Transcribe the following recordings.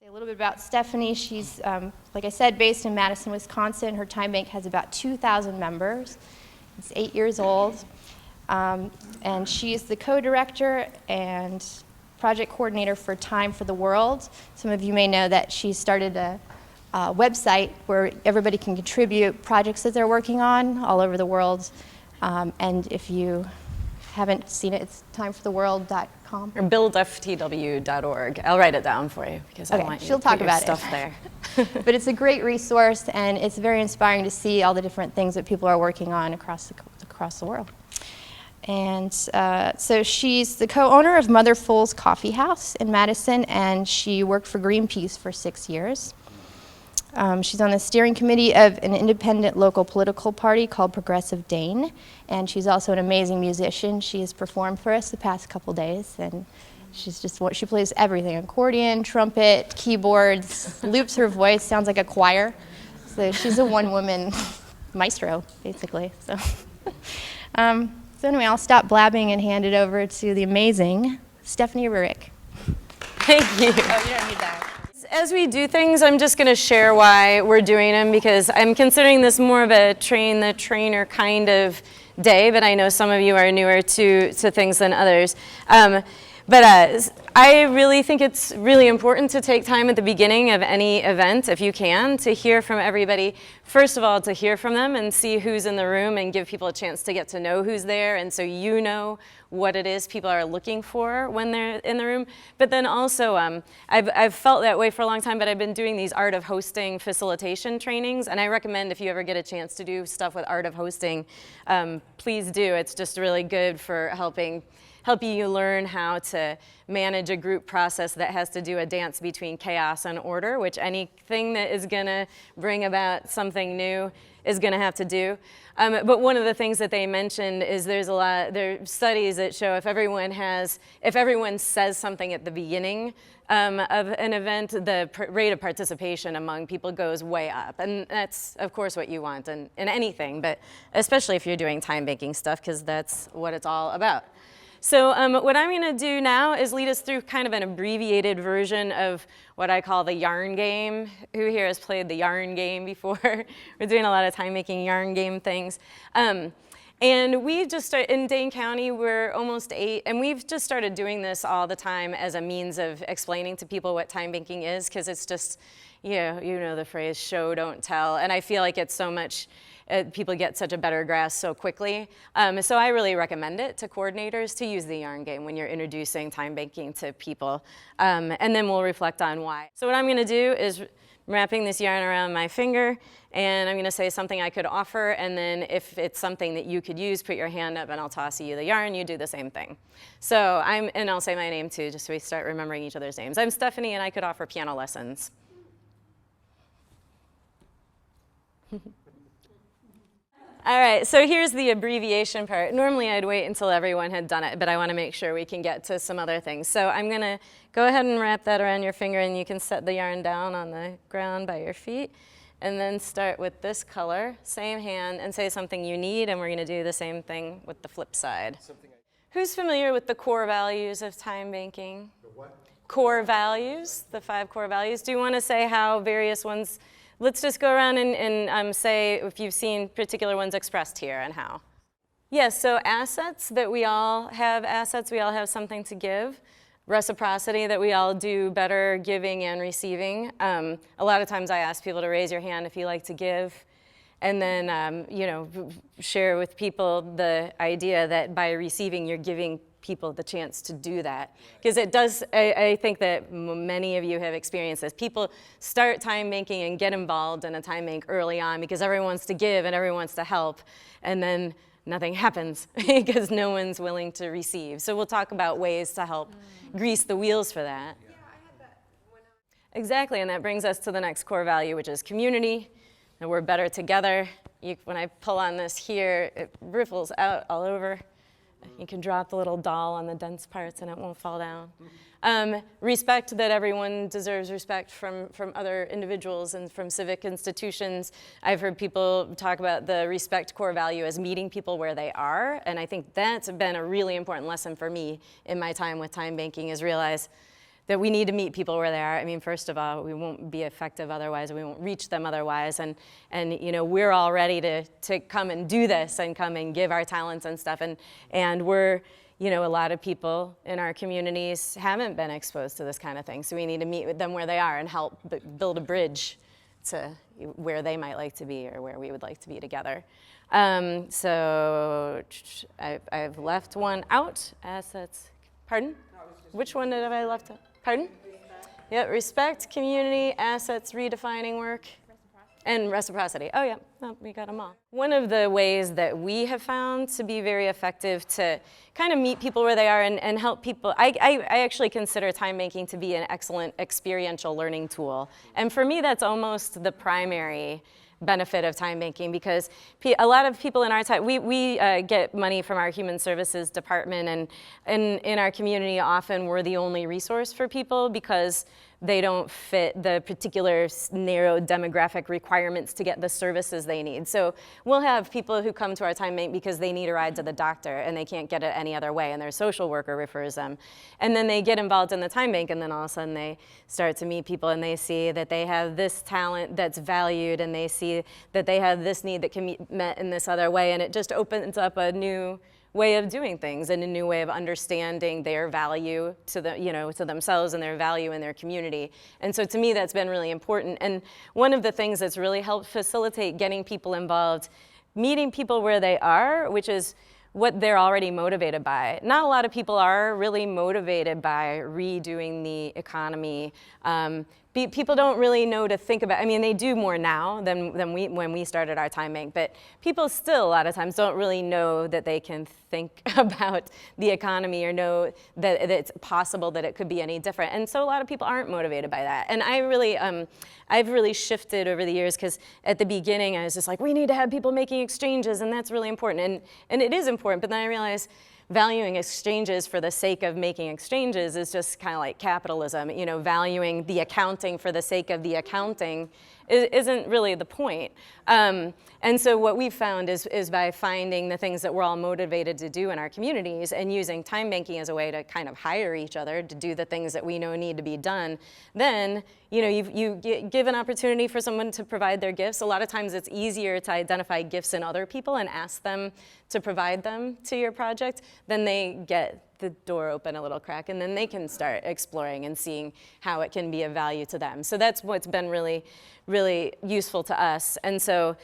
A little bit about Stephanie. She's, like I said, based in Madison, Wisconsin. Her TimeBank has about 2,000 members. It's 8 years old. And she is the co-director and project coordinator for Time for the World. Some of you may know that she started a website where everybody can contribute projects that they're working on all over the world. And if you haven't seen it, it's timefortheworld.com. Or buildftw.org. I'll write it down for you because I want you to put your stuff there. But it's a great resource, and it's very inspiring to see all the different things that people are working on across the world. And so she's the co-owner of Mother Fool's Coffeehouse in Madison, and she worked for Greenpeace for 6 years. She's on the steering committee of an independent local political party called Progressive Dane, and she's also an amazing musician. She has performed for us the past couple days, and she plays everything: accordion, trumpet, keyboards, loops her voice, sounds like a choir. So she's a one-woman maestro, basically. So anyway, I'll stop blabbing and hand it over to the amazing Stephanie Rearick. Thank you. Oh, you don't need that. As we do things, I'm just going to share why we're doing them, because I'm considering this more of a train the trainer kind of day, but I know some of you are newer to things than others. But I really think it's really important to take time at the beginning of any event, if you can, to hear from everybody. First of all, to hear from them and see who's in the room and give people a chance to get to know who's there, and so you know what it is people are looking for when they're in the room. But then also, I've felt that way for a long time, but I've been doing these art of hosting facilitation trainings, and I recommend if you ever get a chance to do stuff with art of hosting, please do. It's just really good for helping you learn how to manage a group process that has to do a dance between chaos and order, which anything that is going to bring about something new is going to have to do. But one of the things that they mentioned is there are studies that show if everyone says something at the beginning of an event, the rate of participation among people goes way up. And that's, of course, what you want in anything, but especially if you're doing time banking stuff, because that's what it's all about. So what I'm going to do now is lead us through kind of an abbreviated version of what I call the yarn game. Who here has played the yarn game before? We're doing a lot of time-making yarn game things. And we've just started, in Dane County, we're almost 8, and we've just started doing this all the time as a means of explaining to people what time banking is, because it's just, you know the phrase, show, don't tell, and I feel like it's so much, people get such a better grasp so quickly. So I really recommend it to coordinators to use the yarn game when you're introducing time banking to people. And then we'll reflect on why. So what I'm gonna do is wrapping this yarn around my finger, and I'm gonna say something I could offer, and then if it's something that you could use, put your hand up and I'll toss you the yarn, you do the same thing. So and I'll say my name too, just so we start remembering each other's names. I'm Stephanie, and I could offer piano lessons. All right, so here's the abbreviation part. Normally I'd wait until everyone had done it, but I want to make sure we can get to some other things. So I'm going to go ahead and wrap that around your finger, and you can set the yarn down on the ground by your feet. And then start with this color, same hand, and say something you need, and we're going to do the same thing with the flip side. Who's familiar with the core values of time banking? The what? Core values, the 5 core values. Do you want to say how various ones? Let's just go around and say if you've seen particular ones expressed here and how. Yes, so assets, that we all have assets, we all have something to give. Reciprocity, that we all do better giving and receiving. A lot of times I ask people to raise your hand if you like to give, and then share with people the idea that by receiving you're giving people the chance to do that. Because it does, I think that many of you have experienced this. People start time banking and get involved in a time bank early on because everyone wants to give and everyone wants to help, and then nothing happens because no one's willing to receive. So we'll talk about ways to help grease the wheels for that. Yeah, I had that when Exactly, and that brings us to the next core value, which is community, and we're better together. When I pull on this here, it ripples out all over. You can drop the little doll on the dense parts and it won't fall down. Respect, that everyone deserves respect from other individuals and from civic institutions. I've heard people talk about the respect core value as meeting people where they are, and I think that's been a really important lesson for me in my time with time banking, is realize that we need to meet people where they are. I mean, first of all, we won't be effective otherwise, we won't reach them otherwise, and you know, we're all ready to come and do this and come and give our talents and stuff, and we're, you know, a lot of people in our communities haven't been exposed to this kind of thing, so we need to meet with them where they are and help build a bridge to where they might like to be or where we would like to be together. So I've left one out, assets, pardon? Which one did I left out? Pardon? Yeah, respect, community, assets, redefining work, and reciprocity. Oh yeah, no, we got them all. One of the ways that we have found to be very effective to kind of meet people where they are and help people, I actually consider time banking to be an excellent experiential learning tool. And for me, that's almost the primary benefit of time banking, because a lot of people in our time, we get money from our human services department, and in our community often we're the only resource for people because they don't fit the particular narrow demographic requirements to get the services they need. So we'll have people who come to our time bank because they need a ride to the doctor and they can't get it any other way, and their social worker refers them. And then they get involved in the time bank, and then all of a sudden they start to meet people and they see that they have this talent that's valued, and they see that they have this need that can be met in this other way, and it just opens up a new way of doing things and a new way of understanding their value to the, you know, to themselves and their value in their community. And so to me, that's been really important. And one of the things that's really helped facilitate getting people involved, meeting people where they are, which is what they're already motivated by. Not a lot of people are really motivated by redoing the economy. People don't really know to think about, I mean, they do more now than when we started our time bank, but people still a lot of times don't really know that they can think about the economy or know that it's possible that it could be any different. And so a lot of people aren't motivated by that. And I've really shifted over the years, because at the beginning I was just like, we need to have people making exchanges, and that's really important. And it is important, but then I realized valuing exchanges for the sake of making exchanges is just kind of like capitalism. You know, valuing the accounting for the sake of the accounting isn't really the point. And so what we've found is by finding the things that we're all motivated to do in our communities and using time banking as a way to kind of hire each other to do the things that we know need to be done, then, you know, you give an opportunity for someone to provide their gifts. A lot of times it's easier to identify gifts in other people and ask them to provide them to your project. Then they get the door open a little crack, and then they can start exploring and seeing how it can be of value to them. So that's what's been really, really useful to us. And so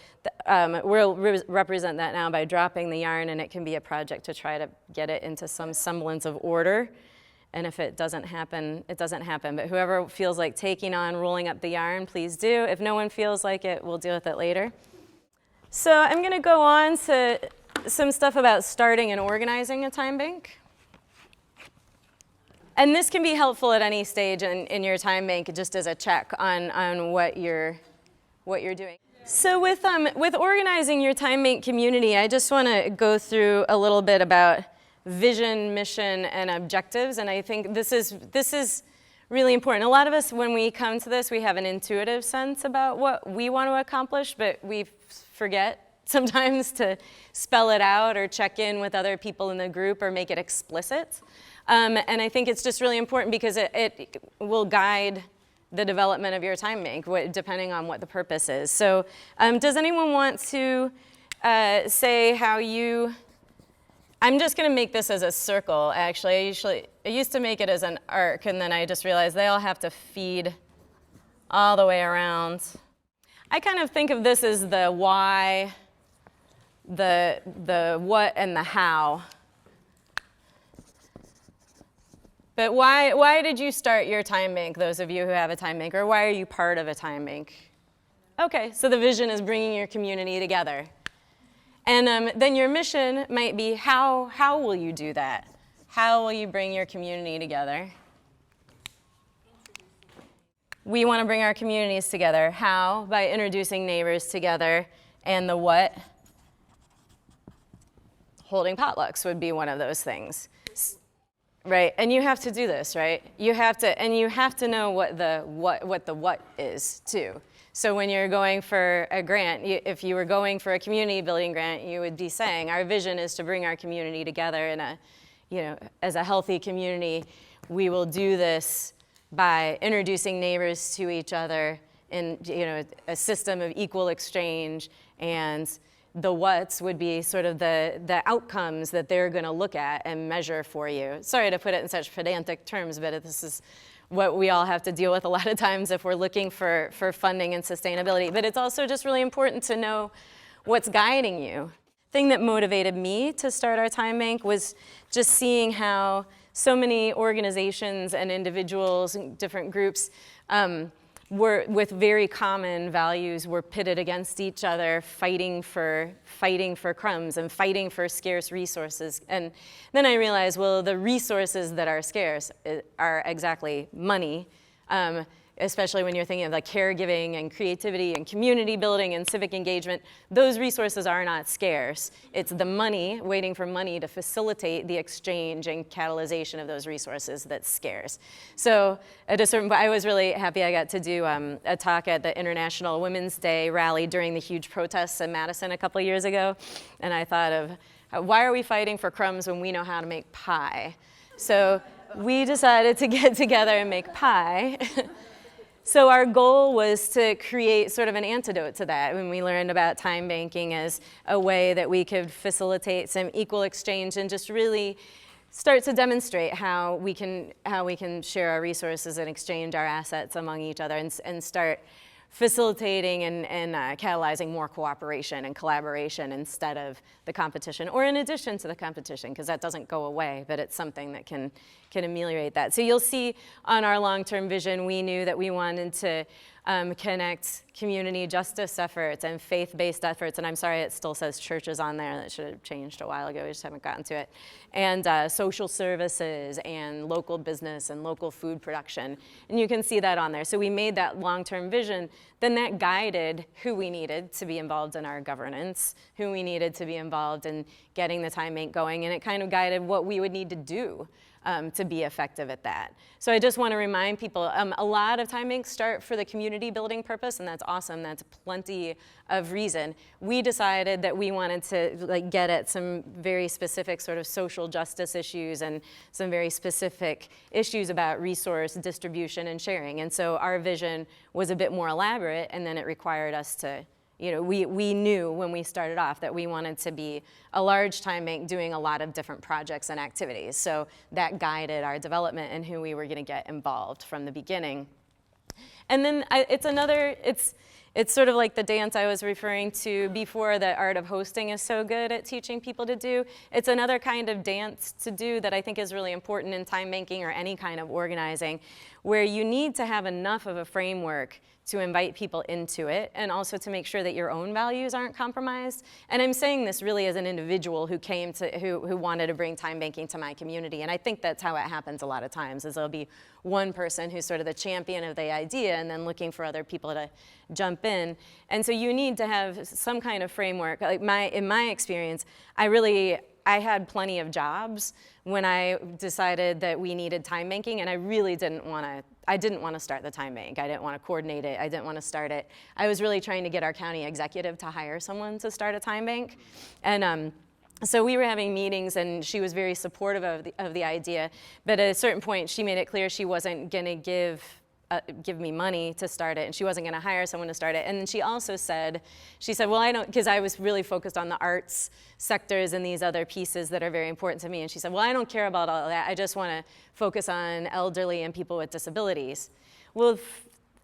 we'll represent that now by dropping the yarn, and it can be a project to try to get it into some semblance of order. And if it doesn't happen, it doesn't happen. But whoever feels like taking on rolling up the yarn, please do. If no one feels like it, we'll deal with it later. So I'm going to go on to some stuff about starting and organizing a time bank. And this can be helpful at any stage in your time bank, just as a check on what you're doing. So with organizing your time bank community, I just want to go through a little bit about vision, mission, and objectives. And I think this is really important. A lot of us, when we come to this, we have an intuitive sense about what we want to accomplish, but we forget sometimes to spell it out or check in with other people in the group or make it explicit. And I think it's just really important because it will guide the development of your time bank, depending on what the purpose is. So does anyone want to say how you, I'm just going to make this as a circle, actually. I used to make it as an arc, and then I just realized they all have to feed all the way around. I kind of think of this as the why, the what, and the how. But why did you start your time bank, those of you who have a time bank, or why are you part of a time bank? Okay, so the vision is bringing your community together. And then your mission might be, how will you do that? How will you bring your community together? We want to bring our communities together. How? By introducing neighbors together. And the what? Holding potlucks would be one of those things. Right, and you have to do this, right? You have to know what the what is too. So when you're going for a grant, if you were going for a community building grant, you would be saying, our vision is to bring our community together in a, you know, as a healthy community. We will do this by introducing neighbors to each other in a system of equal exchange, and the what's would be sort of the outcomes that they're going to look at and measure for you. Sorry to put it in such pedantic terms, but this is what we all have to deal with a lot of times if we're looking for funding and sustainability. But it's also just really important to know what's guiding you. The thing that motivated me to start our Time Bank was just seeing how so many organizations and individuals and different groups were, with very common values, were pitted against each other, fighting for crumbs and fighting for scarce resources. And then I realized, well, the resources that are scarce are exactly money, especially when you're thinking of like caregiving and creativity and community building and civic engagement. Those resources are not scarce. It's the money, waiting for money to facilitate the exchange and catalyzation of those resources that's scarce. So at a certain point, I was really happy I got to do a talk at the International Women's Day rally during the huge protests in Madison a couple of years ago. And I thought of, why are we fighting for crumbs when we know how to make pie? So we decided to get together and make pie. So our goal was to create sort of an antidote to that when we learned about time banking as a way that we could facilitate some equal exchange and just really start to demonstrate how we can share our resources and exchange our assets among each other and start facilitating and catalyzing more cooperation and collaboration instead of the competition, or in addition to the competition, because that doesn't go away, but it's something that can ameliorate that. So you'll see on our long-term vision, we knew that we wanted to connect community justice efforts and faith-based efforts, and I'm sorry it still says churches on there. That should have changed a while ago, we just haven't gotten to it, and social services and local business and local food production, and you can see that on there. So we made that long-term vision, then that guided who we needed to be involved in our governance, who we needed to be involved in getting the Time Bank going, and it kind of guided what we would need to do to be effective at that. So I just want to remind people, a lot of time banks start for the community building purpose, and that's awesome. That's plenty of reason. We decided that we wanted to get at some very specific sort of social justice issues and some very specific issues about resource distribution and sharing. And so our vision was a bit more elaborate, and then it required us to we knew when we started off that we wanted to be a large time bank doing a lot of different projects and activities. So that guided our development and who we were going to get involved from the beginning. And then it's sort of like the dance I was referring to before, that art of hosting is so good at teaching people to do. It's another kind of dance to do that I think is really important in time banking or any kind of organizing, where you need to have enough of a framework to invite people into it, and also to make sure that your own values aren't compromised. And I'm saying this really as an individual who came to, who wanted to bring time banking to my community, and I think that's how it happens a lot of times, is there'll be one person who's sort of the champion of the idea and then looking for other people to jump in. And so you need to have some kind of framework. Like in my experience, I had plenty of jobs when I decided that we needed time banking, and I really didn't want to start the time bank. I didn't want to coordinate it. I didn't want to start it. I was really trying to get our county executive to hire someone to start a time bank. And so we were having meetings, and she was very supportive of the idea. But at a certain point, she made it clear she wasn't going to give me money to start it, and she wasn't going to hire someone to start it. And then she also said, well, I don't, because I was really focused on the arts sectors and these other pieces that are very important to me. And she said, well, I don't care about all of that. I just want to focus on elderly and people with disabilities. Well,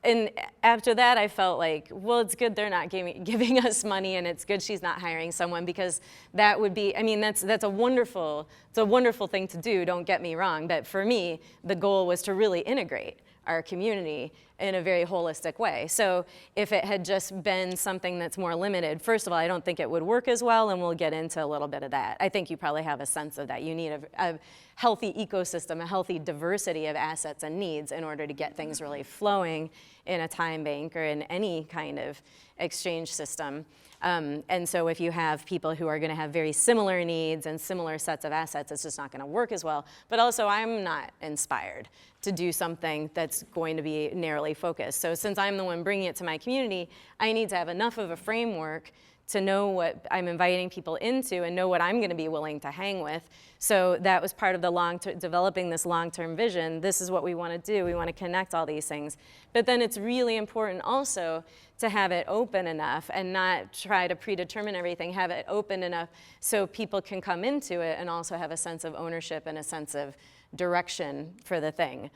and after that, I felt like, well, it's good they're not giving us money, and it's good she's not hiring someone, because that would be, I mean, that's a wonderful thing to do, don't get me wrong. But for me, the goal was to really integrate our community in a very holistic way. So if it had just been something that's more limited, first of all, I don't think it would work as well, and we'll get into a little bit of that. I think you probably have a sense of that. You need a healthy ecosystem, a healthy diversity of assets and needs in order to get things really flowing in a time bank or in any kind of exchange system. And so if you have people who are going to have very similar needs and similar sets of assets, it's just not going to work as well. But also, I'm not inspired to do something that's going to be narrowly focused. So since I'm the one bringing it to my community, I need to have enough of a framework to know what I'm inviting people into and know what I'm going to be willing to hang with. So that was part of the developing this long-term vision. This is what we want to do. We want to connect all these things. But then it's really important also to have it open enough and not try to predetermine everything, have it open enough so people can come into it and also have a sense of ownership and a sense of direction for the thing.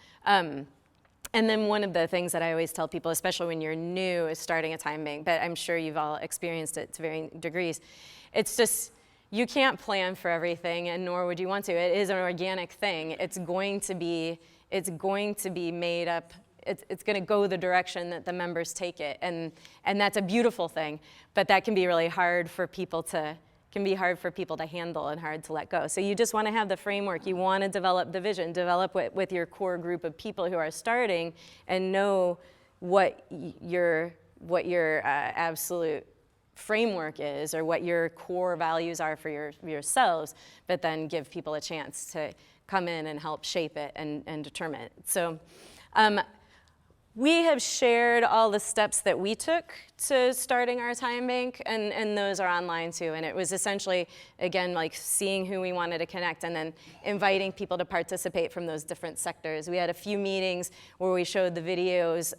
And then one of the things that I always tell people, especially when you're new, is starting a time bank, but I'm sure you've all experienced it to varying degrees. It's just, you can't plan for everything, and nor would you want to. It is an organic thing. It's going to be made up. It's going to go the direction that the members take it, and that's a beautiful thing. But that can be really hard for people to handle and hard to let go. So you just want to have the framework. You want to develop the vision, develop it with your core group of people who are starting, and know what your absolute framework is, or what your core values are for yourselves, but then give people a chance to come in and help shape it and determine it. So we have shared all the steps that we took to starting our time bank, and those are online too. And it was essentially, again, like seeing who we wanted to connect and then inviting people to participate from those different sectors. We had a few meetings where we showed the videos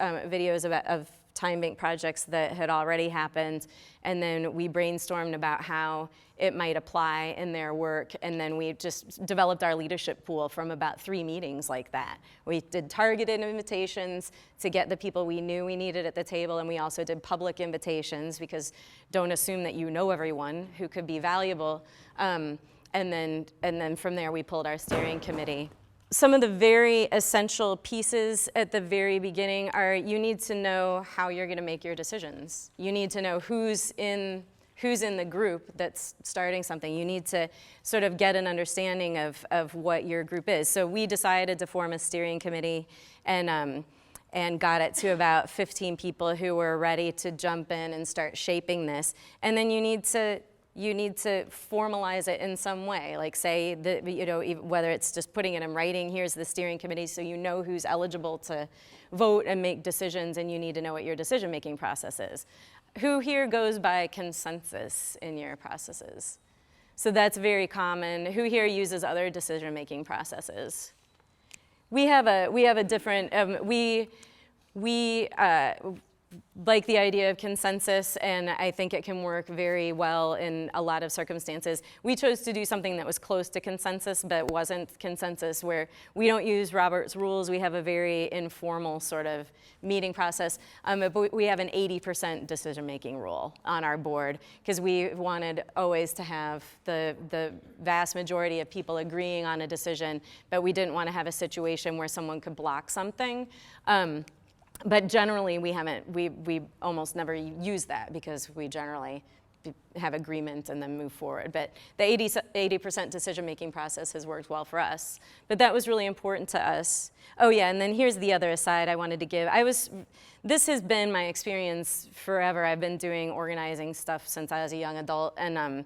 of time bank projects that had already happened, and then we brainstormed about how it might apply in their work, and then we just developed our leadership pool from about 3 meetings like that. We did targeted invitations to get the people we knew we needed at the table, and we also did public invitations, because don't assume that you know everyone who could be valuable, and then from there we pulled our steering committee. Some of the very essential pieces at the very beginning are, you need to know how you're going to make your decisions. You need to know who's in the group that's starting something. You need to sort of get an understanding of what your group is. So we decided to form a steering committee and got it to about 15 people who were ready to jump in and start shaping this. And then you need to formalize it in some way, like say that, whether it's just putting it in writing, here's the steering committee, so you know who's eligible to vote and make decisions, and you need to know what your decision-making process is. Who here goes by consensus in your processes? So that's very common. Who here uses other decision-making processes? We have a different, we like the idea of consensus, and I think it can work very well in a lot of circumstances. We chose to do something that was close to consensus, but wasn't consensus, where we don't use Robert's rules. We have a very informal sort of meeting process, but we have an 80% decision-making rule on our board, because we wanted always to have the vast majority of people agreeing on a decision, but we didn't want to have a situation where someone could block something. But generally, we almost never use that, because we generally have agreement and then move forward. But the 80% decision-making process has worked well for us. But that was really important to us. Oh yeah, and then here's the other aside I wanted to give. This has been my experience forever. I've been doing organizing stuff since I was a young adult, and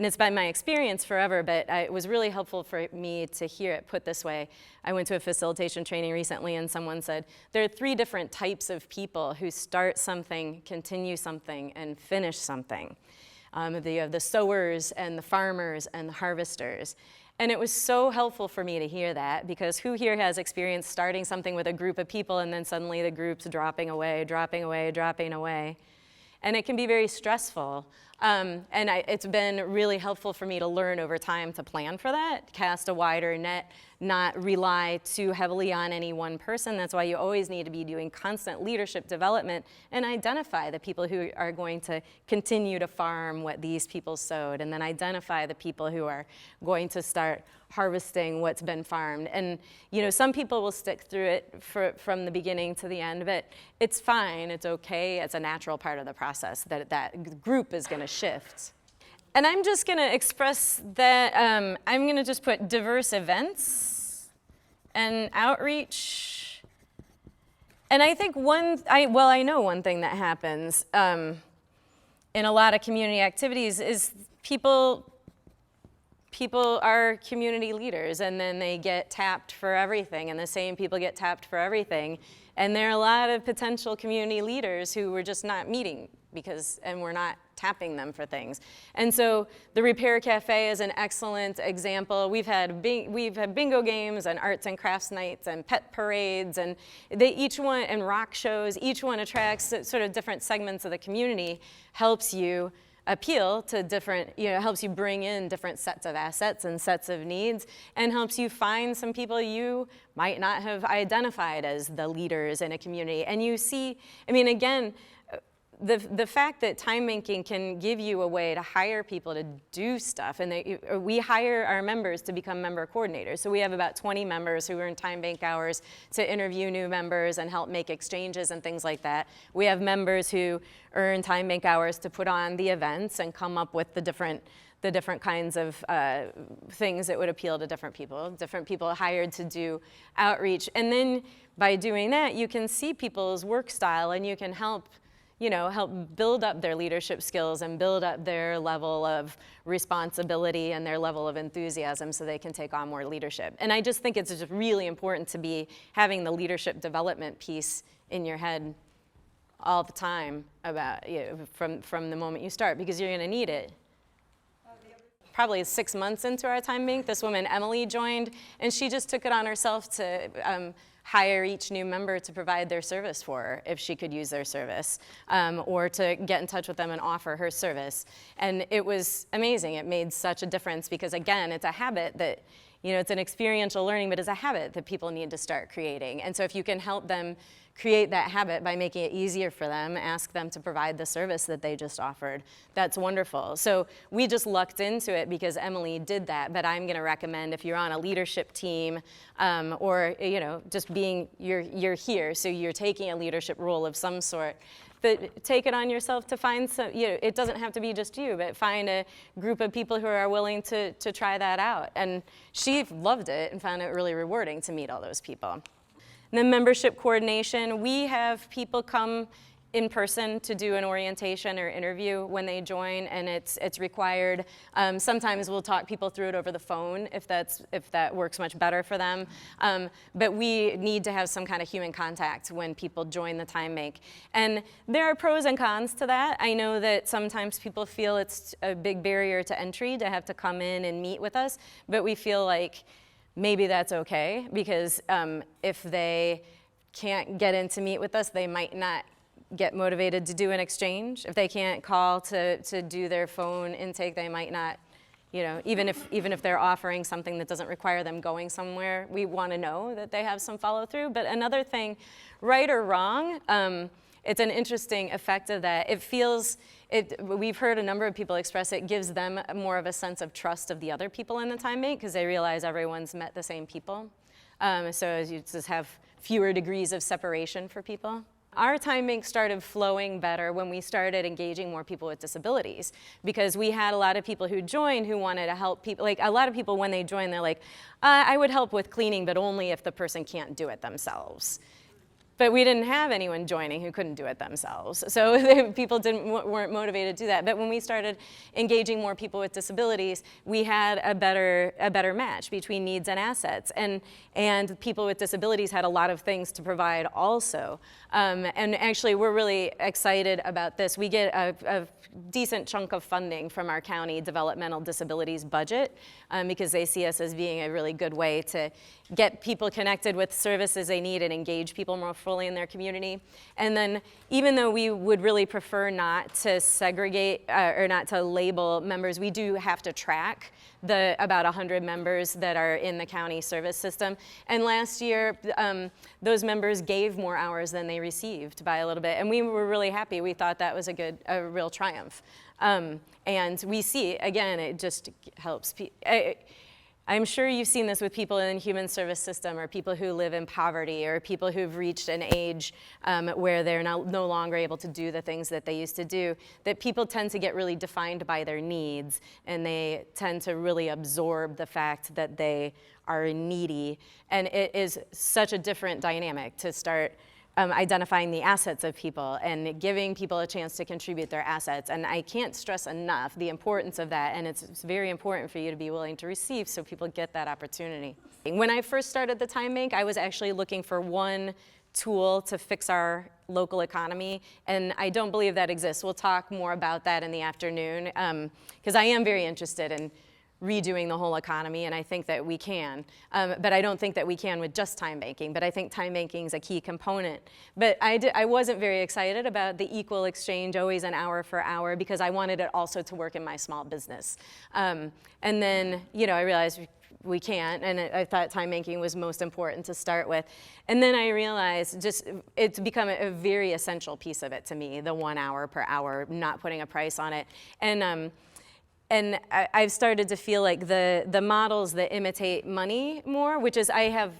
it's been my experience forever, but it was really helpful for me to hear it put this way. I went to a facilitation training recently, and someone said, there are 3 different types of people who start something, continue something, and finish something. You have the sowers, and the farmers, and the harvesters. And it was so helpful for me to hear that, because who here has experience starting something with a group of people, and then suddenly the group's dropping away, dropping away, dropping away? And it can be very stressful. It's been really helpful for me to learn over time to plan for that, cast a wider net, not rely too heavily on any one person. That's why you always need to be doing constant leadership development and identify the people who are going to continue to farm what these people sowed, and then identify the people who are going to start harvesting what's been farmed. And some people will stick through it from the beginning to the end, but it's fine, it's okay, it's a natural part of the process that group is going to shift. And I'm just going to express that I'm going to just put diverse events and outreach. And I think I know one thing that happens in a lot of community activities is people are community leaders, and then they get tapped for everything, and the same people get tapped for everything. And there are a lot of potential community leaders who we're just not meeting and we're not tapping them for things. And so the Repair Cafe is an excellent example. We've had bingo games and arts and crafts nights and pet parades, and and rock shows. Each one attracts sort of different segments of the community, helps you appeal to different, helps you bring in different sets of assets and sets of needs, and helps you find some people you might not have identified as the leaders in a community. And you see, again, the fact that TimeBanking can give you a way to hire people to do stuff, and we hire our members to become member coordinators. So we have about 20 members who earn TimeBank hours to interview new members and help make exchanges and things like that. We have members who earn TimeBank hours to put on the events and come up with the different kinds of things that would appeal to different people hired to do outreach. And then by doing that, you can see people's work style, and you can help build up their leadership skills and build up their level of responsibility and their level of enthusiasm so they can take on more leadership. And I just think it's just really important to be having the leadership development piece in your head all the time about, from the moment you start, because you're gonna need it. Probably 6 months into our TimeBank, this woman, Emily, joined, and she just took it on herself to hire each new member to provide their service for her if she could use their service, or to get in touch with them and offer her service. And it was amazing. It made such a difference because, again, it's a habit that, it's an experiential learning, but it's a habit that people need to start creating. And so if you can help them create that habit by making it easier for them, ask them to provide the service that they just offered, that's wonderful. So we just lucked into it because Emily did that, but I'm gonna recommend if you're on a leadership team, or just you're here, so you're taking a leadership role of some sort, but take it on yourself to find some, it doesn't have to be just you, but find a group of people who are willing to try that out. And she loved it and found it really rewarding to meet all those people. And then membership coordination, we have people come in person to do an orientation or interview when they join, and it's required. Sometimes we'll talk people through it over the phone if that works much better for them. But we need to have some kind of human contact when people join the TimeBank. And there are pros and cons to that. I know that sometimes people feel it's a big barrier to entry to have to come in and meet with us, but we feel like maybe that's okay, because if they can't get in to meet with us, they might not get motivated to do an exchange. If they can't call to do their phone intake, they might not, even if they're offering something that doesn't require them going somewhere, we want to know that they have some follow through. But another thing, right or wrong, it's an interesting effect of that. We've heard a number of people express it gives them more of a sense of trust of the other people in the TimeBank because they realize everyone's met the same people. So you just have fewer degrees of separation for people. Our TimeBank started flowing better when we started engaging more people with disabilities, because we had a lot of people who joined who wanted to help people. Like a lot of people, when they join, they're like, I would help with cleaning, but only if the person can't do it themselves. But we didn't have anyone joining who couldn't do it themselves. So people weren't motivated to do that. But when we started engaging more people with disabilities, we had a better match between needs and assets. And people with disabilities had a lot of things to provide also. And actually, we're really excited about this. We get a decent chunk of funding from our county developmental disabilities budget because they see us as being a really good way to get people connected with services they need and engage people more fully in their community. And then even though we would really prefer not to segregate or not to label members, we do have to track the about 100 members that are in the county service system. And last year, those members gave more hours than they received by a little bit. And we were really happy. We thought that was a real triumph. And we see, again, it just helps people. I'm sure you've seen this with people in the human service system, or people who live in poverty, or people who've reached an age where they're no longer able to do the things that they used to do, that people tend to get really defined by their needs, and they tend to really absorb the fact that they are needy. And it is such a different dynamic to start identifying the assets of people and giving people a chance to contribute their assets. And I can't stress enough the importance of that, and it's very important for you to be willing to receive so people get that opportunity. When I first started the TimeBank, I was actually looking for one tool to fix our local economy, and I don't believe that exists. We'll talk more about that in the afternoon, because I am very interested in redoing the whole economy, and I think that we can. But I don't think that we can with just time banking, but I think time banking is a key component. But I wasn't very excited about the equal exchange, always an hour for hour, because I wanted it also to work in my small business. And then, I realized we can't, and I thought time banking was most important to start with. And then I realized it's become a very essential piece of it to me, the 1 hour per hour, not putting a price on it. And I've started to feel like the models that imitate money more, which is I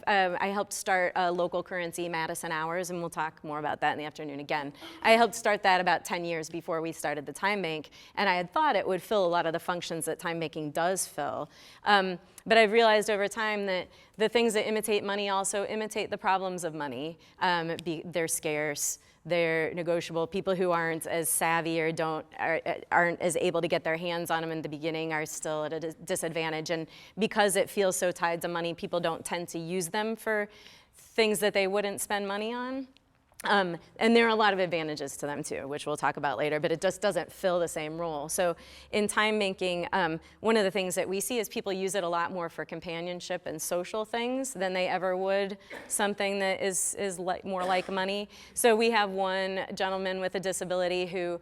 helped start a local currency, Madison Hours, and we'll talk more about that in the afternoon again. I helped start that about 10 years before we started the Time Bank, and I had thought it would fill a lot of the functions that time banking does fill. But I've realized over time that the things that imitate money also imitate the problems of money. They're scarce, they're negotiable. People who aren't as savvy or aren't as able to get their hands on them in the beginning are still at a disadvantage. And because it feels so tied to money, people don't tend to use them for things that they wouldn't spend money on. And there are a lot of advantages to them too, which we'll talk about later, but it just doesn't fill the same role. So in time banking, one of the things that we see is people use it a lot more for companionship and social things than they ever would something that is more like money. So we have one gentleman with a disability who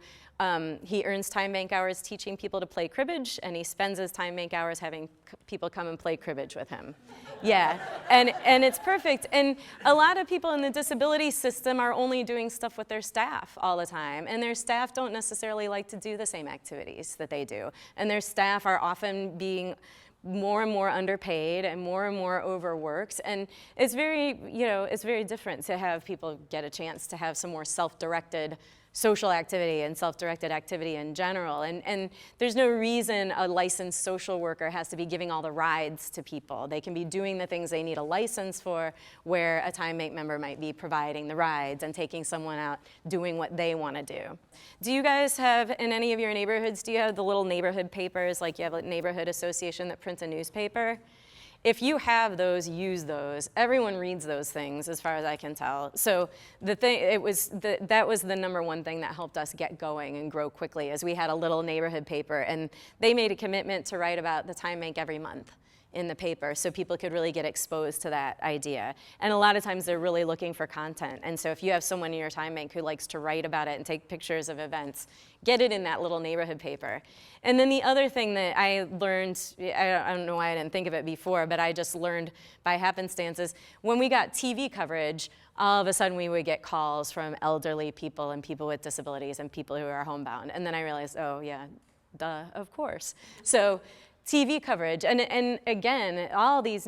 he earns time bank hours teaching people to play cribbage, and he spends his time bank hours having people come and play cribbage with him. Yeah, and it's perfect. And a lot of people in the disability system are only doing stuff with their staff all the time, and their staff don't necessarily like to do the same activities that they do. And their staff are often being more and more underpaid and more overworked, and it's very different to have people get a chance to have some more self-directed social activity and self-directed activity in general. And there's no reason a licensed social worker has to be giving all the rides to people. They can be doing the things they need a license for, where a time bank member might be providing the rides and taking someone out doing what they want to do. Do you guys have, in any of your neighborhoods, do you have the little neighborhood papers, like you have a neighborhood association that prints a newspaper? If you have those, use those. Everyone reads those things, as far as I can tell. So that was the #1 thing that helped us get going and grow quickly, is we had a little neighborhood paper, and they made a commitment to write about the time bank every month in the paper, so people could really get exposed to that idea. And a lot of times they're really looking for content. And so if you have someone in your time bank who likes to write about it and take pictures of events, get it in that little neighborhood paper. And then the other thing that I learned, I don't know why I didn't think of it before, but I just learned by happenstance, is when we got TV coverage, all of a sudden we would get calls from elderly people and people with disabilities and people who are homebound. And then I realized, oh yeah, duh, of course. So TV coverage, and again, all these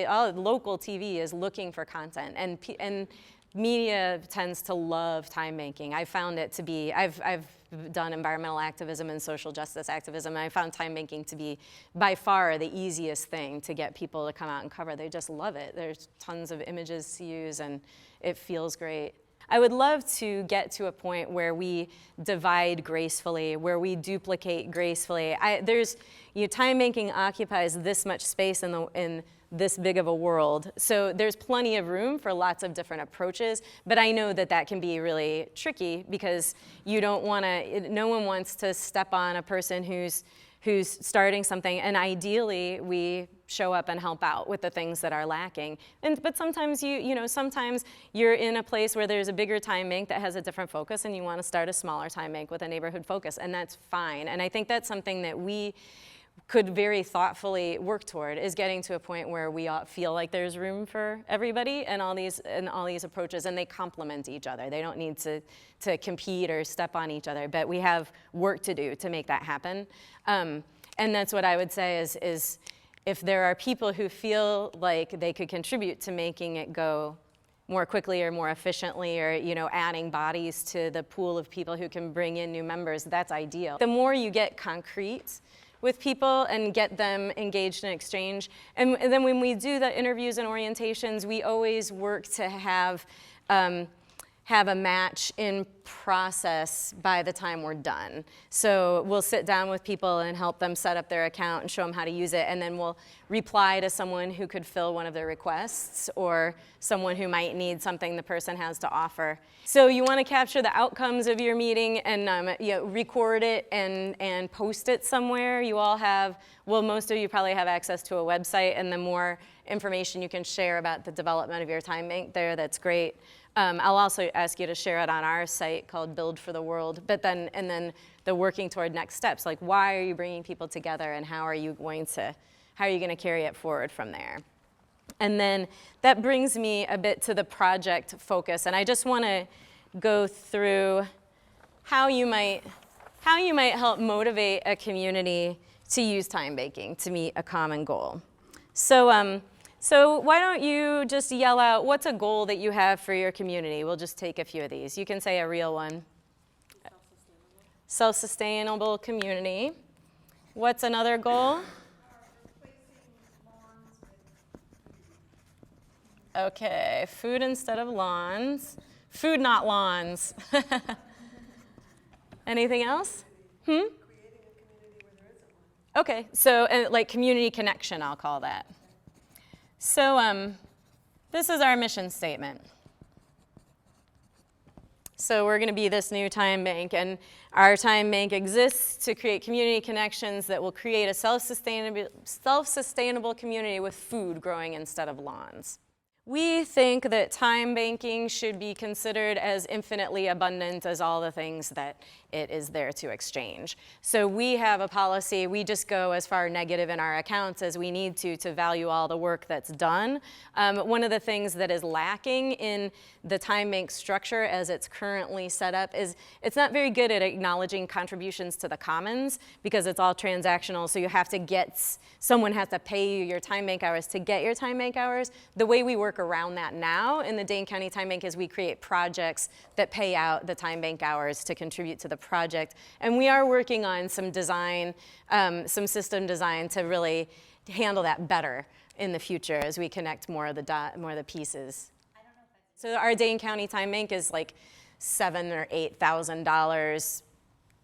all local TV is looking for content, and media tends to love time banking. I found it to be, I've done environmental activism and social justice activism, and I found time banking to be by far the easiest thing to get people to come out and cover. They just love it. There's tons of images to use, and it feels great. I would love to get to a point where we divide gracefully, where we duplicate gracefully. Time banking occupies this much space in this big of a world, so there's plenty of room for lots of different approaches, but I know that can be really tricky, because no one wants to step on a person who's starting something, and ideally we show up and help out with the things that are lacking. But sometimes sometimes you're in a place where there's a bigger time bank that has a different focus, and you want to start a smaller time bank with a neighborhood focus, and that's fine. And I think that's something that we could very thoughtfully work toward, is getting to a point where we all feel like there's room for everybody and all these approaches, and they complement each other. They don't need to compete or step on each other, but we have work to do to make that happen. And that's what I would say is if there are people who feel like they could contribute to making it go more quickly or more efficiently, or adding bodies to the pool of people who can bring in new members, that's ideal. The more you get concrete with people and get them engaged in exchange. And then when we do the interviews and orientations, we always work to have have a match in process by the time we're done. So we'll sit down with people and help them set up their account and show them how to use it, and then we'll reply to someone who could fill one of their requests or someone who might need something the person has to offer. So you want to capture the outcomes of your meeting and record it and post it somewhere. You all have, well, most of you probably have access to a website, and the more information you can share about the development of your time bank there, that's great. I'll also ask you to share it on our site called Build for the World, and then the working toward next steps, like why are you bringing people together and how are you going to carry it forward from there? And then that brings me a bit to the project focus, and I just want to go through how you might help motivate a community to use time banking to meet a common goal. So why don't you just yell out, what's a goal that you have for your community? We'll just take a few of these. You can say a real one. Self-sustainable community. What's another goal? Okay, food instead of lawns. Food, not lawns. Anything else? Creating a community where there isn't one. Okay, so like community connection, I'll call that. So this is our mission statement. So we're going to be this new time bank, and our time bank exists to create community connections that will create a self-sustainable community with food growing instead of lawns. We think that time banking should be considered as infinitely abundant as all the things that it is there to exchange. So we have a policy, we just go as far negative in our accounts as we need to value all the work that's done. One of the things that is lacking in the time bank structure as it's currently set up is it's not very good at acknowledging contributions to the commons because it's all transactional, so you have to someone has to pay you your time bank hours to get your time bank hours. The way we work around that now in the Dane County Time Bank is we create projects that pay out the time bank hours to contribute to the project. And we are working on some design, some system design to really handle that better in the future as we connect more of the pieces. So our Dane County Time Bank is like $7,000 or $8,000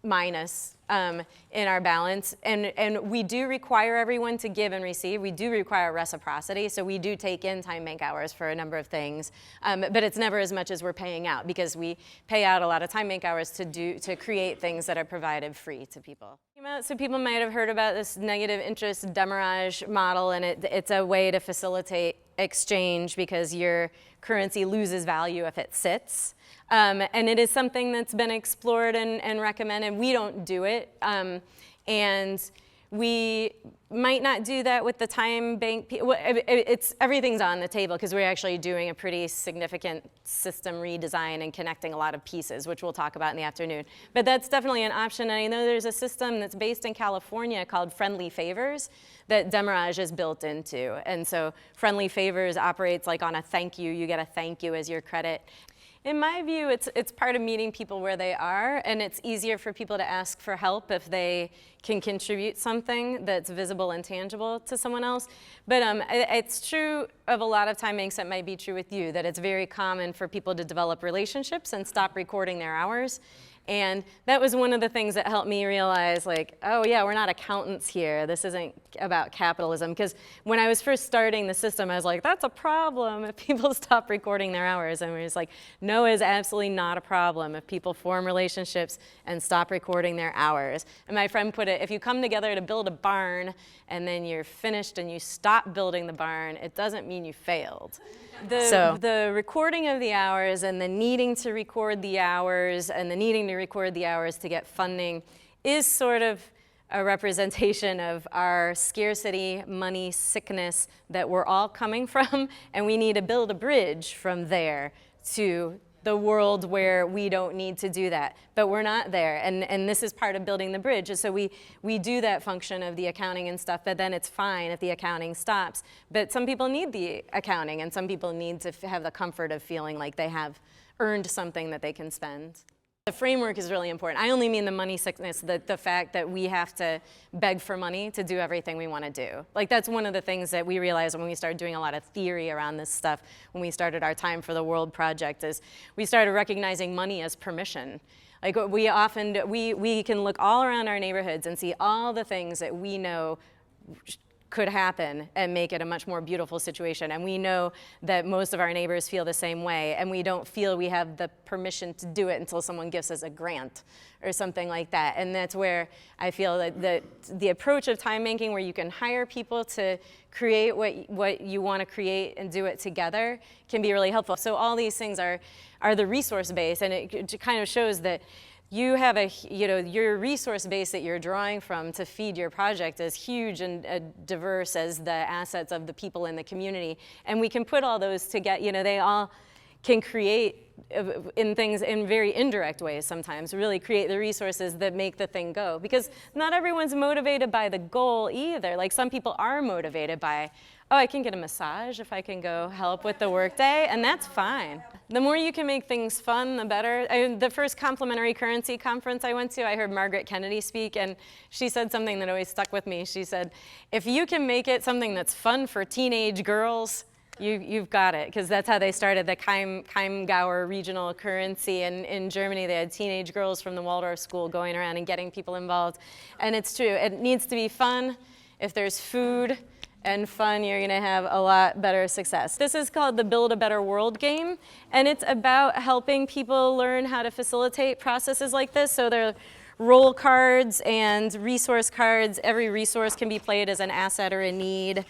minus in our balance, and we do require everyone to give and receive. We do require reciprocity, so we do take in time bank hours for a number of things, but it's never as much as we're paying out because we pay out a lot of time bank hours to create things that are provided free to people. So people might have heard about this negative interest demurrage model, and it's a way to facilitate exchange because your currency loses value if it sits. And it is something that's been explored and recommended. We don't do it, and we might not do that with the time bank. Everything's on the table because we're actually doing a pretty significant system redesign and connecting a lot of pieces, which we'll talk about in the afternoon. But that's definitely an option. And I know there's a system that's based in California called Friendly Favors that demurrage is built into. And so Friendly Favors operates like on a thank you. You get a thank you as your credit. In my view, it's part of meeting people where they are, and it's easier for people to ask for help if they can contribute something that's visible and tangible to someone else. But it's true of a lot of time banks, that might be true with you, that it's very common for people to develop relationships and stop recording their hours. And that was one of the things that helped me realize, like, oh yeah, we're not accountants here. This isn't about capitalism. Because when I was first starting the system, I was like, that's a problem if people stop recording their hours. And we were just like, no, it's absolutely not a problem if people form relationships and stop recording their hours. And my friend put it, if you come together to build a barn and then you're finished and you stop building the barn, it doesn't mean you failed. The recording of the hours and the needing to record the hours and the needing to record the hours to get funding is sort of a representation of our scarcity, money, sickness that we're all coming from, and we need to build a bridge from there to the world where we don't need to do that. But we're not there, and this is part of building the bridge. So we do that function of the accounting and stuff, but then it's fine if the accounting stops. But some people need the accounting, and some people need to have the comfort of feeling like they have earned something that they can spend. The framework is really important. I only mean the money sickness, the fact that we have to beg for money to do everything we want to do. Like, that's one of the things that we realized when we started doing a lot of theory around this stuff, when we started our Time for the World project, is we started recognizing money as permission. Like, we can look all around our neighborhoods and see all the things that we know could happen and make it a much more beautiful situation. And we know that most of our neighbors feel the same way, and we don't feel we have the permission to do it until someone gives us a grant or something like that. And that's where I feel that the approach of time banking, where you can hire people to create what you want to create and do it together, can be really helpful. So all these things are the resource base, and it kind of shows that you have your resource base that you're drawing from to feed your project is huge and diverse as the assets of the people in the community. And we can put all those together, they all can create in things in very indirect ways sometimes, really create the resources that make the thing go. Because not everyone's motivated by the goal either. Like, some people are motivated by, oh, I can get a massage if I can go help with the workday, and that's fine. The more you can make things fun, the better. The first complementary currency conference I went to, I heard Margaret Kennedy speak, and she said something that always stuck with me. She said, if you can make it something that's fun for teenage girls, you've got it, because that's how they started the Chiemgauer regional currency in Germany. They had teenage girls from the Waldorf school going around and getting people involved. And it's true, it needs to be fun. If there's food and fun, you're gonna have a lot better success. This is called the Build a Better World game, and it's about helping people learn how to facilitate processes like this. So there are role cards and resource cards. Every resource can be played as an asset or a need.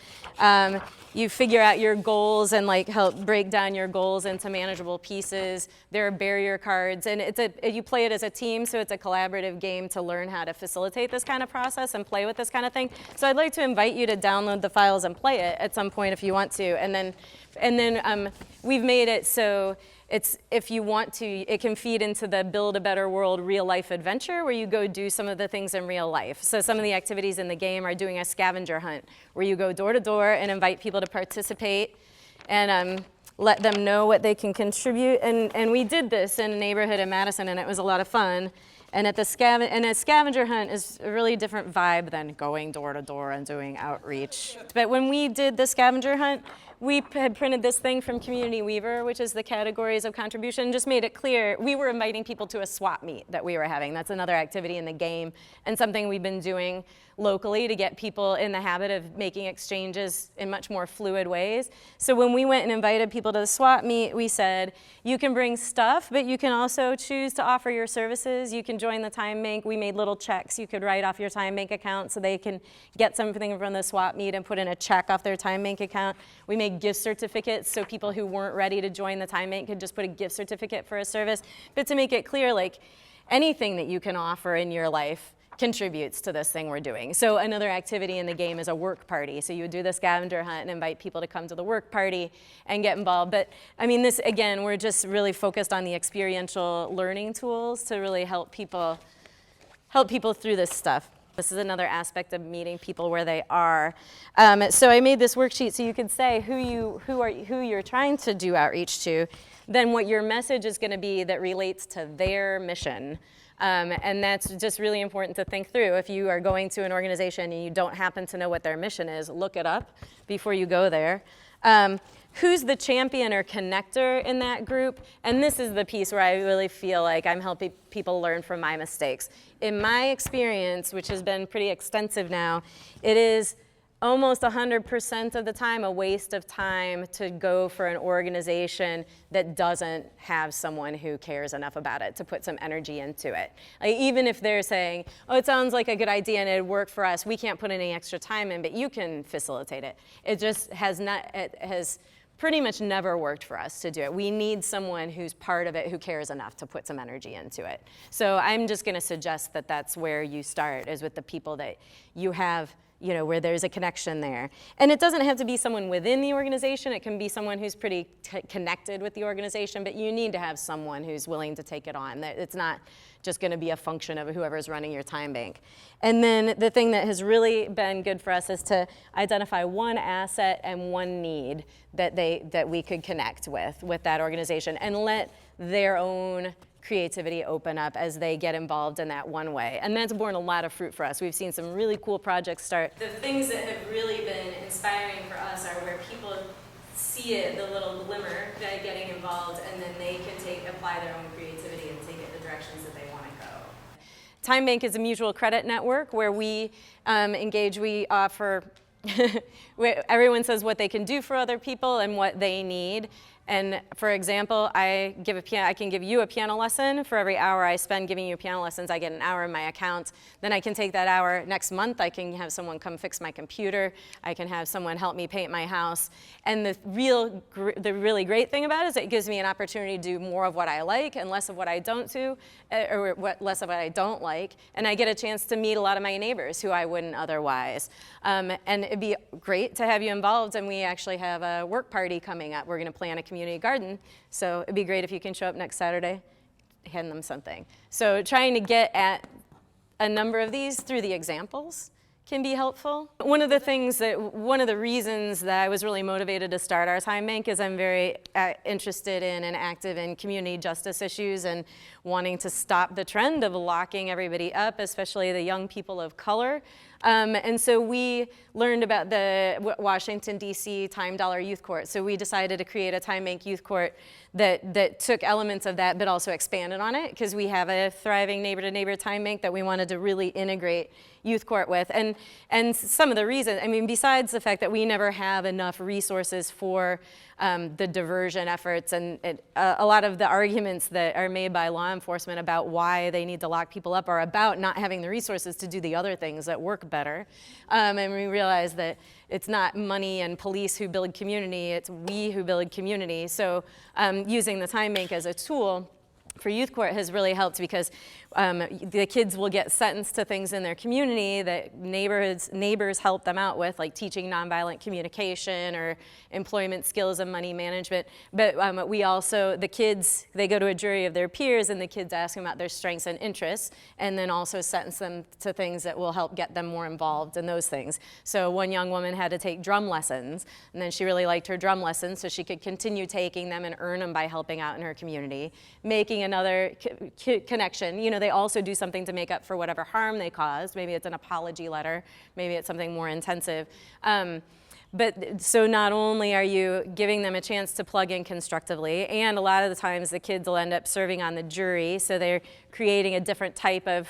You figure out your goals and help break down your goals into manageable pieces. There are barrier cards, and you play it as a team, so it's a collaborative game to learn how to facilitate this kind of process and play with this kind of thing. So I'd like to invite you to download the files and play it at some point if you want to. And then we've made it so if you want to, it can feed into the Build a Better World real life adventure, where you go do some of the things in real life. So some of the activities in the game are doing a scavenger hunt, where you go door to door and invite people to participate and let them know what they can contribute. And we did this in a neighborhood in Madison, and it was a lot of fun. And a scavenger hunt is a really different vibe than going door to door and doing outreach. But when we did the scavenger hunt, we had printed this thing from Community Weaver, which is the categories of contribution, and just made it clear we were inviting people to a swap meet that we were having. That's another activity in the game, and something we've been doing locally to get people in the habit of making exchanges in much more fluid ways. So when we went and invited people to the swap meet, we said, you can bring stuff, but you can also choose to offer your services. You can join the Time Bank. We made little checks you could write off your Time Bank account so they can get something from the swap meet and put in a check off their Time Bank account. We made gift certificates so people who weren't ready to join the Time Bank could just put a gift certificate for a service. But to make it clear, anything that you can offer in your life contributes to this thing we're doing. So another activity in the game is a work party. So you would do the scavenger hunt and invite people to come to the work party and get involved. But I mean, this, again, we're just really focused on the experiential learning tools to really help people through this stuff. This is another aspect of meeting people where they are. So I made this worksheet so you could say who you're trying to do outreach to, then what your message is going to be that relates to their mission. And that's just really important to think through. If you are going to an organization and you don't happen to know what their mission is, look it up before you go there. Who's the champion or connector in that group? And this is the piece where I really feel like I'm helping people learn from my mistakes. In my experience, which has been pretty extensive now, it is almost 100% of the time a waste of time to go for an organization that doesn't have someone who cares enough about it to put some energy into it. Even if they're saying, oh, it sounds like a good idea and it'd work for us, we can't put any extra time in, but you can facilitate it. It just has pretty much never worked for us to do it. We need someone who's part of it, who cares enough to put some energy into it. So I'm just gonna suggest that that's where you start, is with the people that you have, where there's a connection there. And it doesn't have to be someone within the organization. It can be someone who's pretty connected with the organization, but you need to have someone who's willing to take it on. It's not just gonna be a function of whoever's running your time bank. And then the thing that has really been good for us is to identify one asset and one need that we could connect with that organization, and let their own creativity open up as they get involved in that one way. And that's borne a lot of fruit for us. We've seen some really cool projects start. The things that have really been inspiring for us are where people see it, the little glimmer, getting involved, and then they can apply their own creativity and take it the directions that they want to go. TimeBank is a mutual credit network where we engage. We offer, where everyone says what they can do for other people and what they need. And for example, I can give you a piano lesson. For every hour I spend giving you piano lessons, I get an hour in my account. Then I can take that hour next month. I can have someone come fix my computer. I can have someone help me paint my house. And the really great thing about it is it gives me an opportunity to do more of what I like and less of what I don't do, or less of what I don't like. And I get a chance to meet a lot of my neighbors who I wouldn't otherwise. And it'd be great to have you involved. And we actually have a work party coming up. We're going to plan a community garden, so it'd be great if you can show up next Saturday, hand them something. So trying to get at a number of these through the examples can be helpful. One of the reasons that I was really motivated to start our TimeBank is I'm very interested in and active in community justice issues and wanting to stop the trend of locking everybody up, especially the young people of color. And so we learned about the Washington, D.C. Time Dollar Youth Court. So we decided to create a TimeBank Youth Court that took elements of that but also expanded on it, because we have a thriving neighbor-to-neighbor TimeBank that we wanted to really integrate youth court with. And some of the reasons, I mean, besides the fact that we never have enough resources for the diversion efforts, and a lot of the arguments that are made by law enforcement about why they need to lock people up are about not having the resources to do the other things that work better. And we realize that it's not money and police who build community, it's we who build community. So using the TimeBank as a tool for youth court has really helped, because the kids will get sentenced to things in their community that neighbors help them out with, like teaching nonviolent communication or employment skills and money management. But we also, the kids, they go to a jury of their peers, and the kids ask them about their strengths and interests, and then also sentence them to things that will help get them more involved in those things. So one young woman had to take drum lessons, and then she really liked her drum lessons, so she could continue taking them and earn them by helping out in her community. Making another connection, you know, they also do something to make up for whatever harm they caused. Maybe it's an apology letter, maybe it's something more intensive. But so not only are you giving them a chance to plug in constructively, and a lot of the times the kids will end up serving on the jury, so they're creating a different type of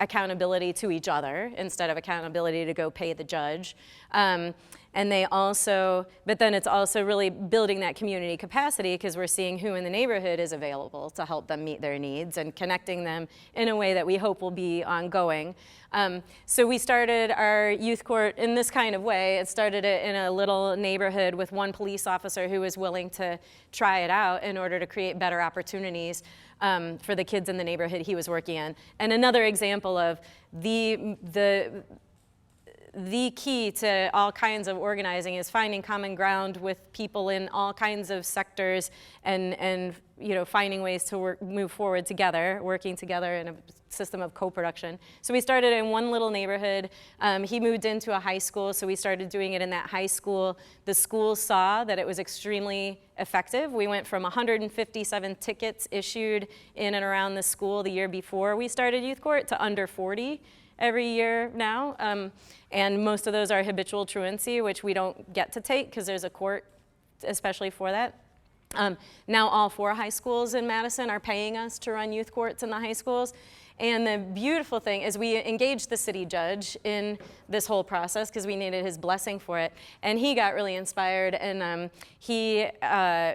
accountability to each other instead of accountability to go pay the judge. And they also, but then it's also really building that community capacity, because we're seeing who in the neighborhood is available to help them meet their needs and connecting them in a way that we hope will be ongoing. So we started our youth court in this kind of way. It started it in a little neighborhood with one police officer who was willing to try it out in order to create better opportunities for the kids in the neighborhood he was working in. And another example of the key to all kinds of organizing is finding common ground with people in all kinds of sectors, and you know, finding ways to move forward together, working together in a system of co-production. So we started in one little neighborhood. He moved into a high school, so we started doing it in that high school. The school saw that it was extremely effective. We went from 157 tickets issued in and around the school the year before we started youth court to under 40 every year now. And most of those are habitual truancy, which we don't get to take because there's a court especially for that. Now all 4 high schools in Madison are paying us to run youth courts in the high schools. And the beautiful thing is we engaged the city judge in this whole process because we needed his blessing for it. And he got really inspired, and he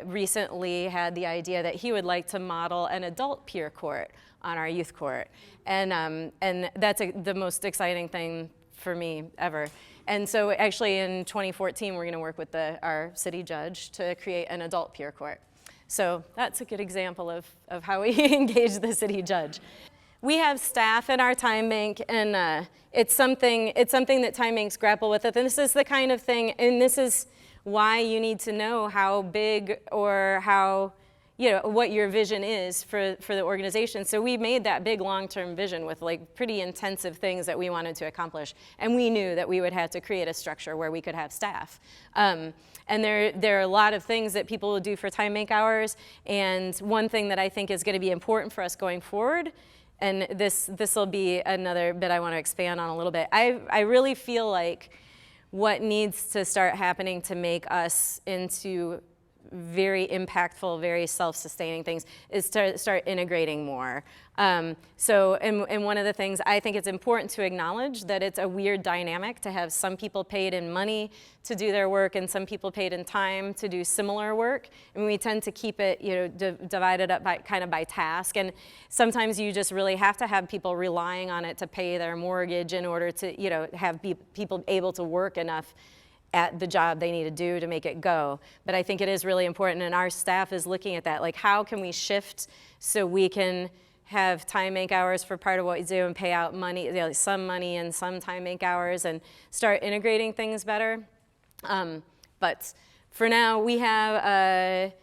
recently had the idea that he would like to model an adult peer court on our youth court. And that's the most exciting thing for me ever. And so actually in 2014, we're gonna work with our city judge to create an adult peer court. So that's a good example of how we engage the city judge. We have staff in our TimeBank, and it's something that TimeBanks grapple with. And this is the kind of thing, and this is why you need to know how big or how what your vision is for the organization. So we made that big long-term vision with like pretty intensive things that we wanted to accomplish. And we knew that we would have to create a structure where we could have staff. And there are a lot of things that people will do for TimeBank hours. And one thing that I think is going to be important for us going forward, and this will be another bit I want to expand on a little bit. I really feel like what needs to start happening to make us into very impactful, very self-sustaining things is to start integrating more. And one of the things I think it's important to acknowledge that it's a weird dynamic to have some people paid in money to do their work and some people paid in time to do similar work. And we tend to keep it, divided up by kind of by task. And sometimes you just really have to have people relying on it to pay their mortgage in order to, have people able to work enough at the job they need to do to make it go. But I think it is really important, and our staff is looking at that, like how can we shift so we can have TimeBank hours for part of what we do and pay out money, some money and some TimeBank hours, and start integrating things better. But for now, we have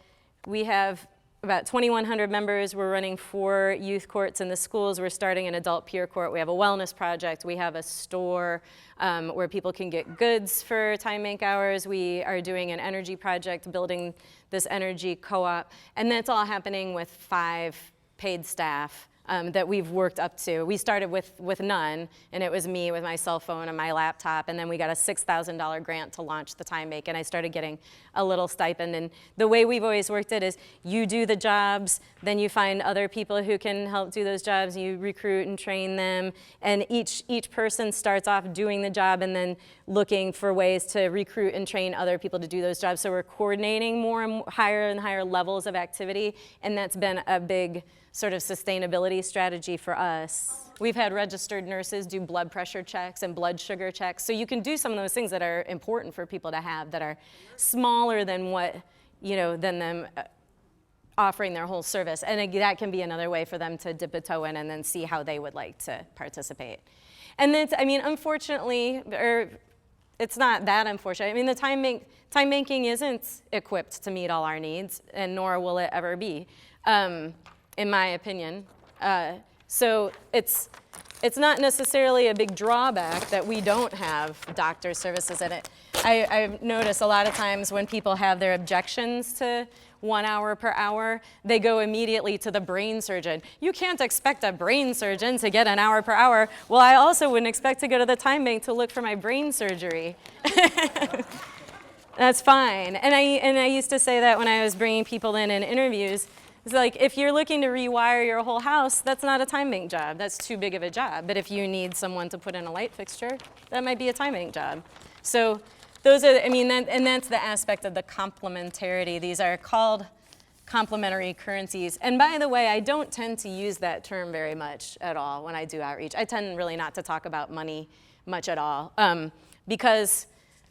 about 2,100 members. We're running 4 youth courts in the schools. We're starting an adult peer court. We have a wellness project. We have a store where people can get goods for TimeBank hours. We are doing an energy project, building this energy co-op. And that's all happening with 5 paid staff that we've worked up to. We started with none, and it was me with my cell phone and my laptop, and then we got a $6,000 grant to launch the TimeBank, and I started getting a little stipend. And the way we've always worked it is you do the jobs, then you find other people who can help do those jobs, you recruit and train them, and each person starts off doing the job and then looking for ways to recruit and train other people to do those jobs. So we're coordinating more and higher levels of activity, and that's been a big sort of sustainability strategy for us. We've had registered nurses do blood pressure checks and blood sugar checks. So you can do some of those things that are important for people to have that are smaller than than them offering their whole service. And that can be another way for them to dip a toe in and then see how they would like to participate. And then, unfortunately, or it's not that unfortunate. The TimeBanking isn't equipped to meet all our needs, and nor will it ever be. In my opinion. So it's not necessarily a big drawback that we don't have doctor services in it. I've noticed a lot of times when people have their objections to 1 hour per hour, they go immediately to the brain surgeon. You can't expect a brain surgeon to get an hour per hour. Well, I also wouldn't expect to go to the TimeBank to look for my brain surgery. That's fine. And I used to say that when I was bringing people in interviews. It's like, if you're looking to rewire your whole house, that's not a TimeBank job. That's too big of a job. But if you need someone to put in a light fixture, that might be a TimeBank job. So those are, and that's the aspect of the complementarity. These are called complementary currencies. And by the way, I don't tend to use that term very much at all when I do outreach. I tend really not to talk about money much at all, because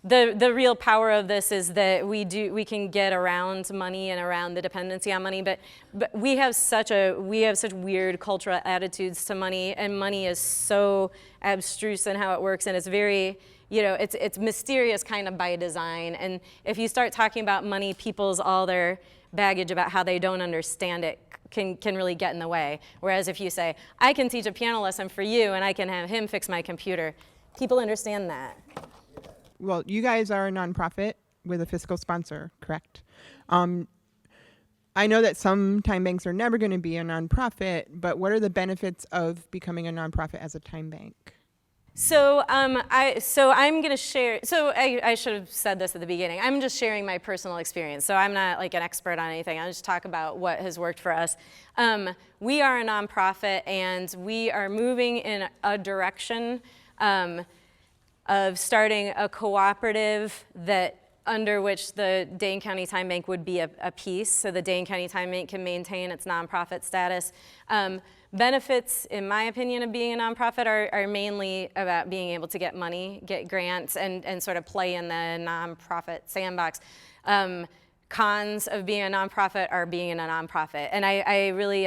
the real power of this is that we can get around money and around the dependency on money, but we have such weird cultural attitudes to money, and money is so abstruse in how it works, and it's very, it's mysterious kind of by design. And if you start talking about money, all their baggage about how they don't understand it can really get in the way. Whereas if you say, I can teach a piano lesson for you and I can have him fix my computer, people understand that. Well, you guys are a nonprofit with a fiscal sponsor, correct? I know that some time banks are never going to be a nonprofit, but what are the benefits of becoming a nonprofit as a time bank? So I'm going to share. So I should have said this at the beginning. I'm just sharing my personal experience. So I'm not like an expert on anything. I'll just talk about what has worked for us. We are a nonprofit, and we are moving in a direction of starting a cooperative under which the Dane County Time Bank would be a piece, so the Dane County Time Bank can maintain its nonprofit status. Benefits, in my opinion, of being a nonprofit are mainly about being able to get money, get grants, and sort of play in the nonprofit sandbox. Cons of being a nonprofit are being in a nonprofit, and I really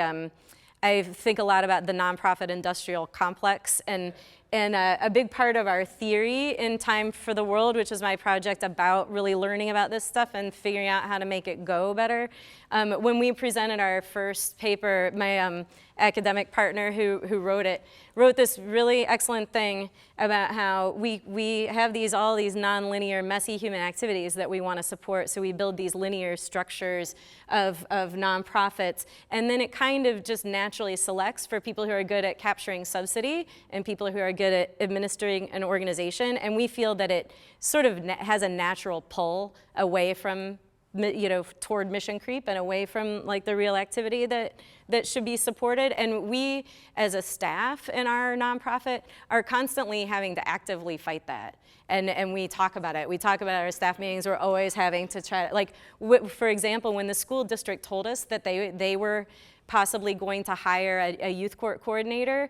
I think a lot about the nonprofit industrial complex, and a big part of our theory in Time for the World, which is my project about really learning about this stuff and figuring out how to make it go better. When we presented our first paper, my academic partner who wrote this really excellent thing about how we have all these nonlinear, messy human activities that we want to support. So we build these linear structures of nonprofits, and then it kind of just naturally selects for people who are good at capturing subsidy and people who are good at administering an organization. And we feel that it sort of has a natural pull away from, toward mission creep and away from like the real activity that should be supported. And we, as a staff in our nonprofit, are constantly having to actively fight that. And we talk about it. We talk about our staff meetings. We're always having to try, like, for example, when the school district told us that they were possibly going to hire a youth court coordinator,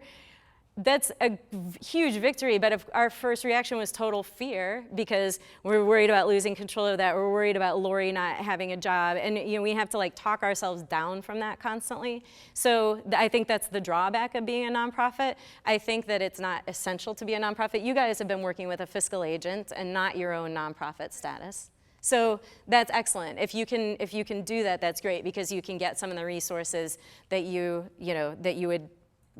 that's a huge victory, but if our first reaction was total fear because we're worried about losing control of that. We're worried about Lori not having a job, and we have to like talk ourselves down from that constantly. So I think that's the drawback of being a nonprofit. I think that it's not essential to be a nonprofit. You guys have been working with a fiscal agent and not your own nonprofit status. So that's excellent. If you can do that, that's great because you can get some of the resources that you would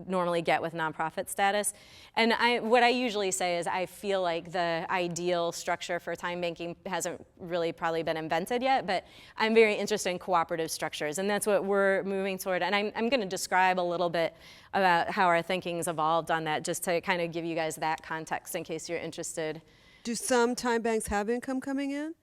normally get with nonprofit status. And what I usually say is I feel like the ideal structure for time banking hasn't really probably been invented yet, but I'm very interested in cooperative structures, and that's what we're moving toward. And I'm going to describe a little bit about how our thinking's evolved on that, just to kind of give you guys that context in case you're interested. Do some time banks have income coming in?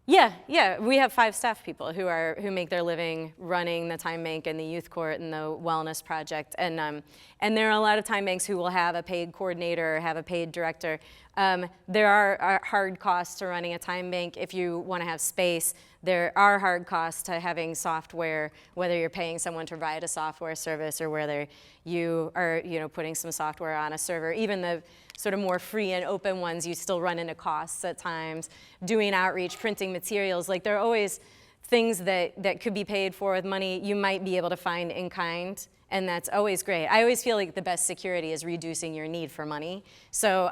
Yeah. We have 5 staff people who make their living running the time bank and the youth court and the wellness project. And there are a lot of time banks who will have a paid coordinator or have a paid director. There are hard costs to running a time bank. If you want to have space, there are hard costs to having software, whether you're paying someone to provide a software service or whether you are putting some software on a server. Even the sort of more free and open ones, you still run into costs at times. Doing outreach, printing materials, like there are always things that could be paid for with money you might be able to find in kind, and that's always great. I always feel like the best security is reducing your need for money. So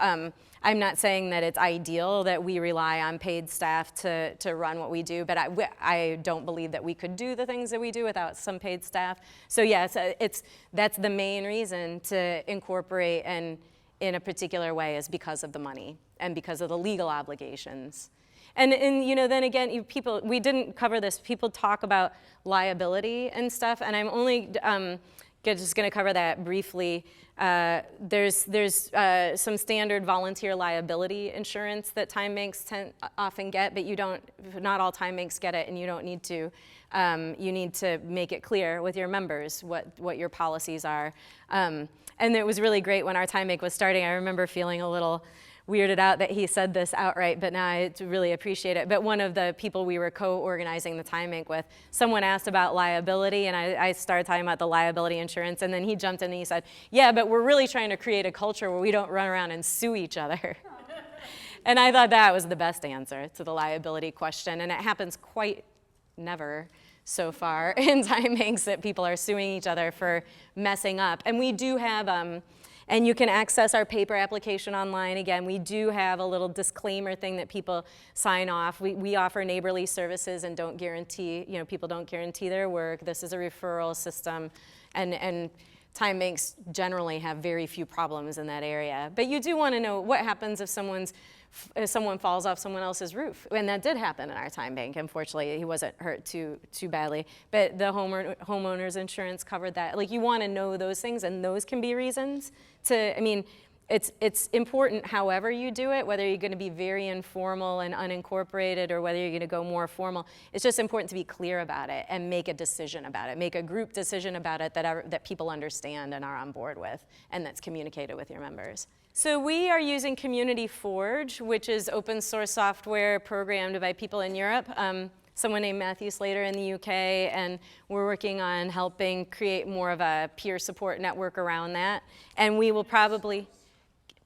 I'm not saying that it's ideal that we rely on paid staff to run what we do, but I don't believe that we could do the things that we do without some paid staff. So yeah, that's the main reason to incorporate and in a particular way is because of the money and because of the legal obligations. And then again, we didn't cover this. People talk about liability and stuff, and I'm only just going to cover that briefly. There's some standard volunteer liability insurance that time banks often get, but not all time banks get it, and you don't need to. You need to make it clear with your members what your policies are. And it was really great when our time bank was starting. I remember feeling a little weirded out that he said this outright, but now I really appreciate it. But one of the people we were co-organizing the time bank with, someone asked about liability, and I started talking about the liability insurance, and then he jumped in and he said, yeah, but we're really trying to create a culture where we don't run around and sue each other. And I thought that was the best answer to the liability question, and it happens quite never so far in time banks that people are suing each other for messing up. And we do have, and you can access our paper application online. Again, we do have a little disclaimer thing that people sign off. We offer neighborly services and don't guarantee, people don't guarantee their work. This is a referral system, and time banks generally have very few problems in that area. But you do want to know what happens if someone falls off someone else's roof. And that did happen in our time bank. Unfortunately, he wasn't hurt too badly. But the homeowner's insurance covered that. Like, you want to know those things, and those can be reasons to, it's important however you do it, whether you're going to be very informal and unincorporated or whether you're going to go more formal. It's just important to be clear about it and make a decision about it. Make a group decision about it that people understand and are on board with, and that's communicated with your members. So we are using Community Forge, which is open source software programmed by people in Europe. Someone named Matthew Slater in the UK, and we're working on helping create more of a peer support network around that. And we will probably,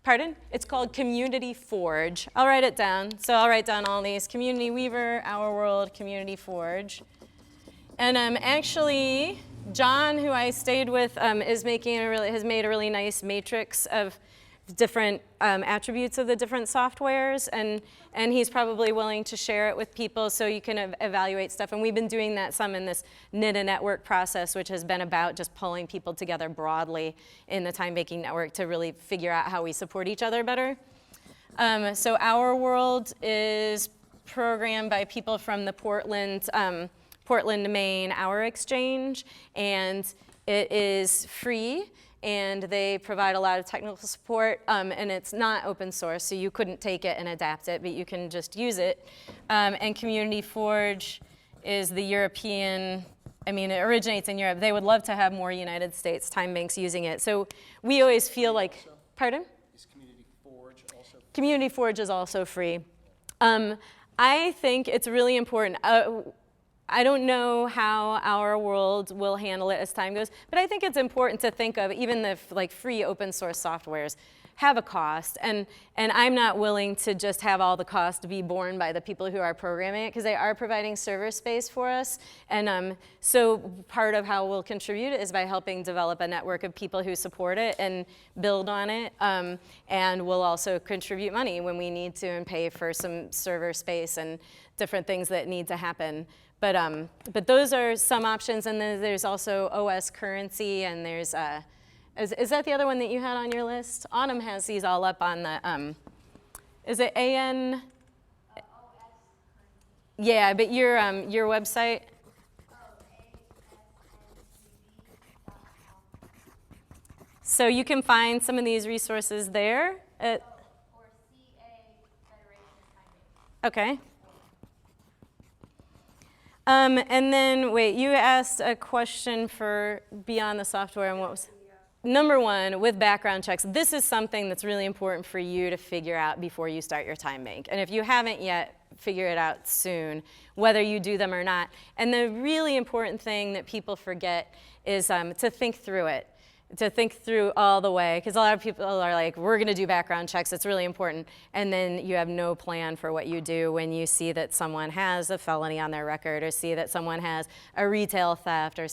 pardon? It's called Community Forge. I'll write it down. So I'll write down all these: Community Weaver, Our World, Community Forge. And actually, John, who I stayed with, has made a really nice matrix of different attributes of the different softwares, and he's probably willing to share it with people so you can evaluate stuff. And we've been doing that some in this knit a network process, which has been about just pulling people together broadly in the time banking network to really figure out how we support each other better. So Our World is programmed by people from the Portland, Maine Hour Exchange, and it is free, and they provide a lot of technical support, and it's not open source, so you couldn't take it and adapt it, but you can just use it. And Community Forge is the European, I mean, it originates in Europe. They would love to have more United States time banks using it. So we always feel like, pardon? Is Community Forge also? Community Forge is also free. I think it's really important. I don't know how Our World will handle it as time goes, but I think it's important to think of even the free open source softwares have a cost, and I'm not willing to just have all the cost be borne by the people who are programming it, because they are providing server space for us, and so part of how we'll contribute is by helping develop a network of people who support it and build on it, and we'll also contribute money when we need to and pay for some server space and different things that need to happen. But those are some options, and then there's also OS currency, and there's is that the other one that you had on your list? Autumn has these all up on the, is it AN? Yeah, but your website? So you can find some of these resources there. Or CA Federation. Okay. And then, wait, you asked a question for beyond the software, and what was? Number one, with background checks, this is something that's really important for you to figure out before you start your time bank. And if you haven't yet, figure it out soon, whether you do them or not. And the really important thing that people forget is to think through it. To think through all the way, because a lot of people are like, we're going to do background checks, it's really important, and then you have no plan for what you do when you see that someone has a felony on their record, or see that someone has a retail theft, or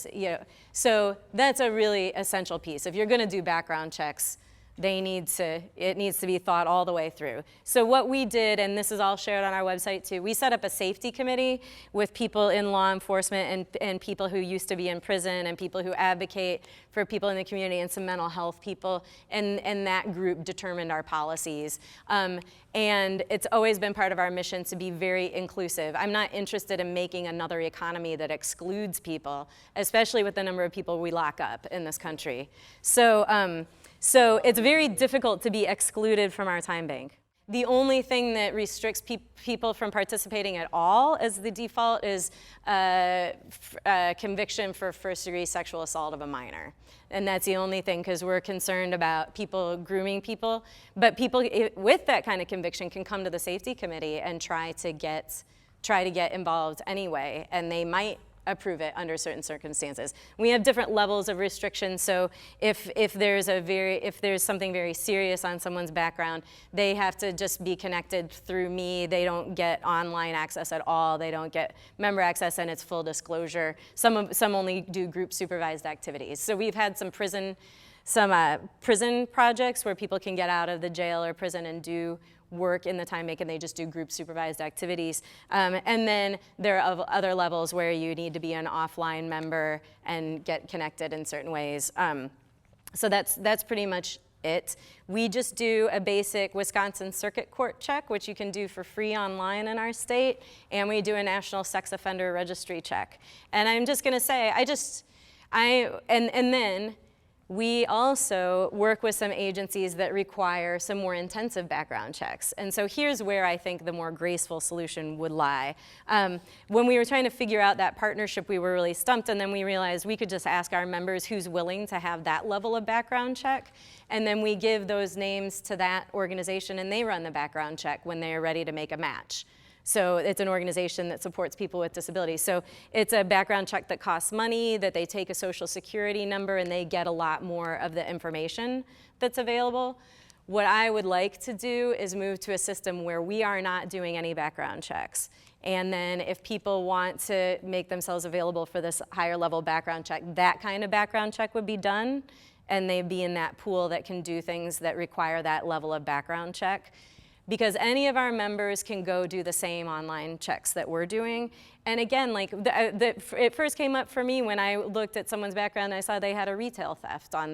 so that's a really essential piece. If you're going to do background checks, it needs to be thought all the way through. So what we did, and this is all shared on our website too, we set up a safety committee with people in law enforcement and people who used to be in prison and people who advocate for people in the community and some mental health people, and that group determined our policies. And it's always been part of our mission to be very inclusive. I'm not interested in making another economy that excludes people, especially with the number of people we lock up in this country. So it's very difficult to be excluded from our time bank. The only thing that restricts people from participating at all as the default is conviction for first-degree sexual assault of a minor. And that's the only thing, because we're concerned about people grooming people. But people with that kind of conviction can come to the safety committee and try to get involved anyway, and they might approve it under certain circumstances. We have different levels of restrictions, so if there's something very serious on someone's background, they have to just be connected through me. They don't get online access at all. They don't get member access, and it's full disclosure. Some only do group supervised activities. So we've had some prison projects where people can get out of the jail or prison and do work in the time bank, and they just do group supervised activities. And then there are other levels where you need to be an offline member and get connected in certain ways. So that's pretty much it. We just do a basic Wisconsin Circuit Court check, which you can do for free online in our state, and we do a National Sex Offender Registry check. And I'm just gonna say, and then we also work with some agencies that require some more intensive background checks. And so here's where I think the more graceful solution would lie. When we were trying to figure out that partnership, we were really stumped, and then we realized we could just ask our members who's willing to have that level of background check, and then we give those names to that organization, and they run the background check when they are ready to make a match. So it's an organization that supports people with disabilities. So it's a background check that costs money, that they take a social security number, and they get a lot more of the information that's available. What I would like to do is move to a system where we are not doing any background checks. And then if people want to make themselves available for this higher level background check, that kind of background check would be done. and they be in that pool that can do things that require that level of background check. Because any of our members can go do the same online checks that we're doing. And again, like it first came up for me when I looked at someone's background and I saw they had a retail theft on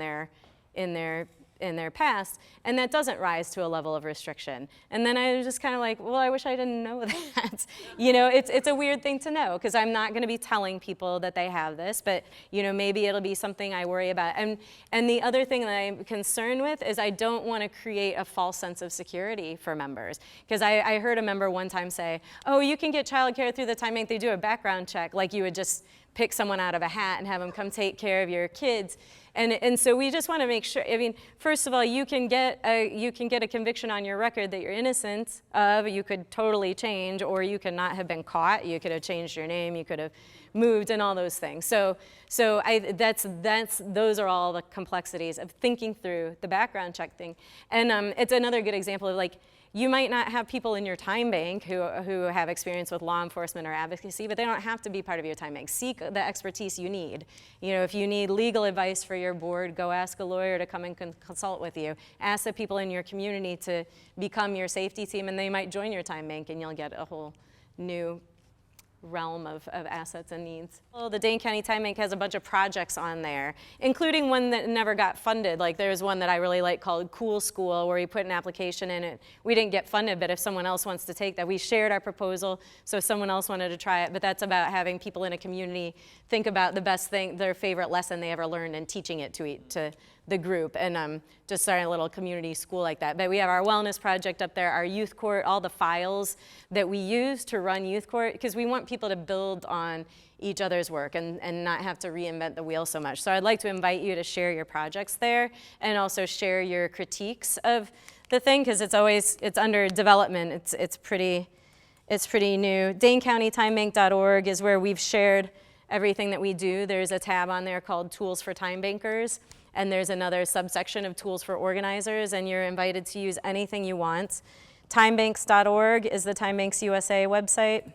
in their past, and that doesn't rise to a level of restriction. And then I was just kind of like, well, I wish I didn't know that. You know, it's a weird thing to know, because I'm not going to be telling people that they have this, but you know, maybe it'll be something I worry about. And the other thing that I'm concerned with is I don't want to create a false sense of security for members, because I heard a member one time say, oh, you can get childcare through the TimeBank, they do a background check, like you would just pick someone out of a hat and have them come take care of your kids. And so we just want to make sure, I mean, first of all, you can get a conviction on your record that you're innocent of. You could totally change, or you could not have been caught. You could have changed your name. You could have moved and all those things. So those are all the complexities of thinking through the background check thing. And it's another good example of, like, you might not have people in your TimeBank who have experience with law enforcement or advocacy, but they don't have to be part of your TimeBank. Seek the expertise you need. You know, if you need legal advice for your board, go ask a lawyer to come and consult with you. Ask the people in your community to become your safety team, and they might join your TimeBank, and you'll get a whole new realm of assets and needs. Well, the Dane County TimeBank has a bunch of projects on there, including one that never got funded. Like, there's one that I really like called Cool School, where we put an application in it. We didn't get funded, but if someone else wants to take that, we shared our proposal, so if someone else wanted to try it. But that's about having people in a community think about the best thing, their favorite lesson they ever learned, and teaching it to the group, and just starting a little community school like that. But we have our wellness project up there, our youth court, all the files that we use to run youth court, because we want people to build on each other's work and not have to reinvent the wheel so much. So I'd like to invite you to share your projects there, and also share your critiques of the thing, because it's under development. It's pretty new. DaneCountyTimeBank.org is where we've shared everything that we do. There's a tab on there called Tools for TimeBankers, and there's another subsection of Tools for Organizers, and you're invited to use anything you want. Timebanks.org is the TimeBanks USA website.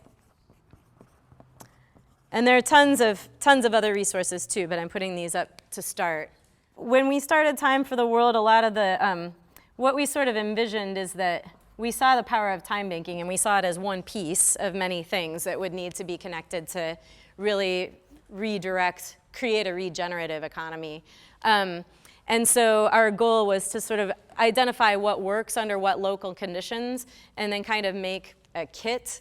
And there are tons of other resources too, but I'm putting these up to start. When we started Time for the World, a lot of the, what we sort of envisioned is that we saw the power of time banking, and we saw it as one piece of many things that would need to be connected to really redirect, create a regenerative economy. And so our goal was to sort of identify what works under what local conditions, and then kind of make a kit,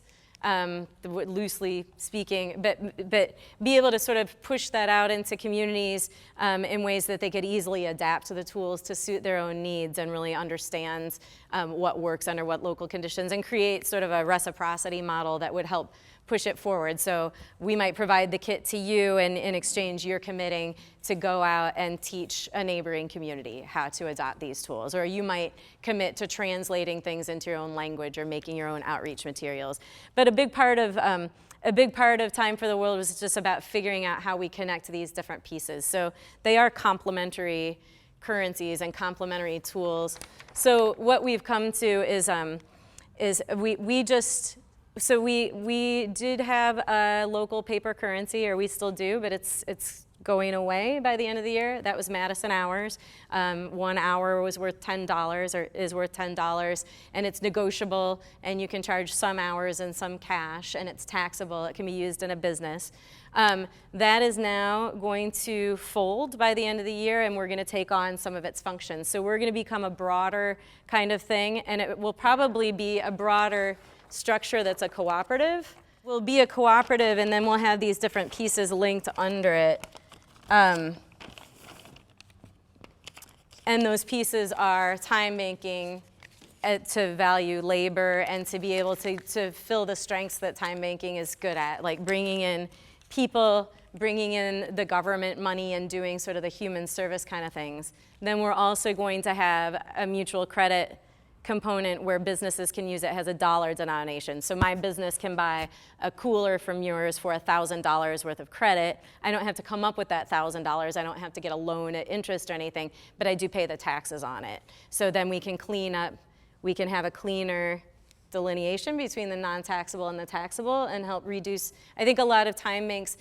loosely speaking, but be able to sort of push that out into communities in ways that they could easily adapt to the tools to suit their own needs, and really understand what works under what local conditions, and create sort of a reciprocity model that would help push it forward. So we might provide the kit to you, and in exchange you're committing to go out and teach a neighboring community how to adopt these tools. Or you might commit to translating things into your own language, or making your own outreach materials. But a big part of Time for the World was just about figuring out how we connect these different pieces. So they are complementary currencies and complementary tools. So what we've come to is we did have a local paper currency, or we still do, but it's going away by the end of the year. That was Madison Hours. 1 hour was worth $10, or is worth $10, and it's negotiable, and you can charge some hours and some cash, and it's taxable. It can be used in a business. That is now going to fold by the end of the year, and we're going to take on some of its functions. So we're going to become a broader kind of thing, and it will probably be a broader structure that's a cooperative. We'll be a cooperative, and then we'll have these different pieces linked under it. And those pieces are time banking to value labor, and to be able to fill the strengths that time banking is good at, like bringing in people, bringing in the government money, and doing sort of the human service kind of things. Then we're also going to have a mutual credit component where businesses can use it as a dollar denomination. So my business can buy a cooler from yours for $1,000 worth of credit. I don't have to come up with that $1,000. I don't have to get a loan at interest or anything, but I do pay the taxes on it. So then we can clean up, we can have a cleaner delineation between the non-taxable and the taxable, and help reduce. I think a lot of time banks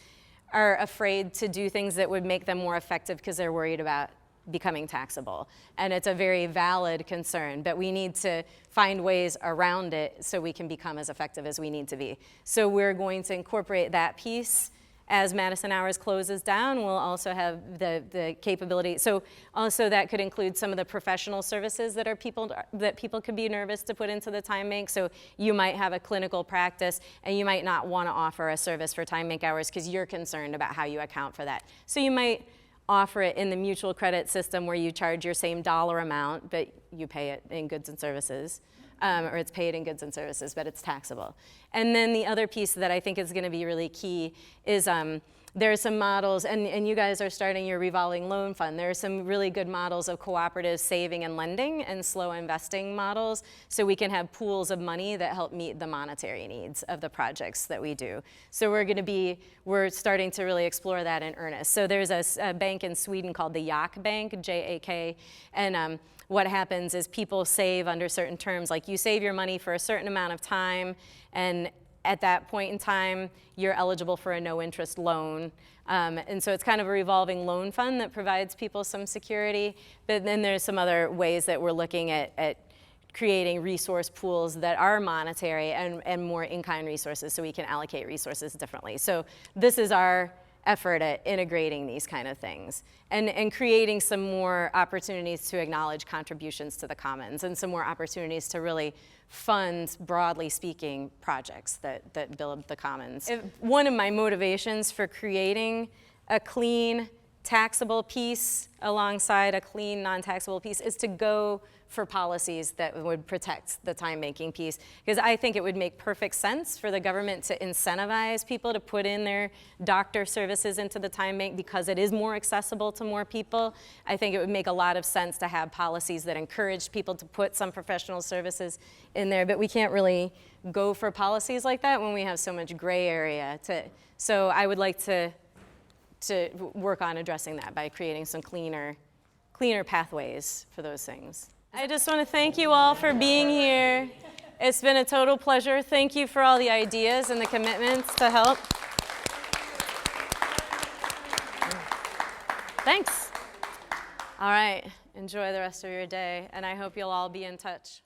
are afraid to do things that would make them more effective, because they're worried about becoming taxable. And it's a very valid concern, but we need to find ways around it so we can become as effective as we need to be. So we're going to incorporate that piece. As Madison Hours closes down, we'll also have the capability. So also that could include some of the professional services that people could be nervous to put into the time bank. So you might have a clinical practice and you might not want to offer a service for time bank hours because you're concerned about how you account for that. So you might offer it in the mutual credit system where you charge your same dollar amount, but you pay it in goods and services. Or it's paid in goods and services, but it's taxable. And then the other piece that I think is going to be really key is there are some models, and you guys are starting your revolving loan fund. There are some really good models of cooperative saving and lending and slow investing models, so we can have pools of money that help meet the monetary needs of the projects that we do. So we're starting to really explore that in earnest. So there's a bank in Sweden called the JAK Bank, J-A-K, and what happens is people save under certain terms, like you save your money for a certain amount of time, and at that point in time, you're eligible for a no-interest loan. And so it's kind of a revolving loan fund that provides people some security. But then there's some other ways that we're looking at creating resource pools that are monetary and more in-kind resources so we can allocate resources differently. So this is our effort at integrating these kind of things and creating some more opportunities to acknowledge contributions to the commons and some more opportunities to really fund, broadly speaking, projects that build the commons. One of my motivations for creating a clean taxable piece alongside a clean non-taxable piece is to go for policies that would protect the time banking piece, because I think it would make perfect sense for the government to incentivize people to put in their doctor services into the time bank because it is more accessible to more people. I think it would make a lot of sense to have policies that encourage people to put some professional services in there, but we can't really go for policies like that when we have so much gray area. So I would like to work on addressing that by creating some cleaner pathways for those things. I just want to thank you all for being here. It's been a total pleasure. Thank you for all the ideas and the commitments to help. Thanks. All right, enjoy the rest of your day, and I hope you'll all be in touch.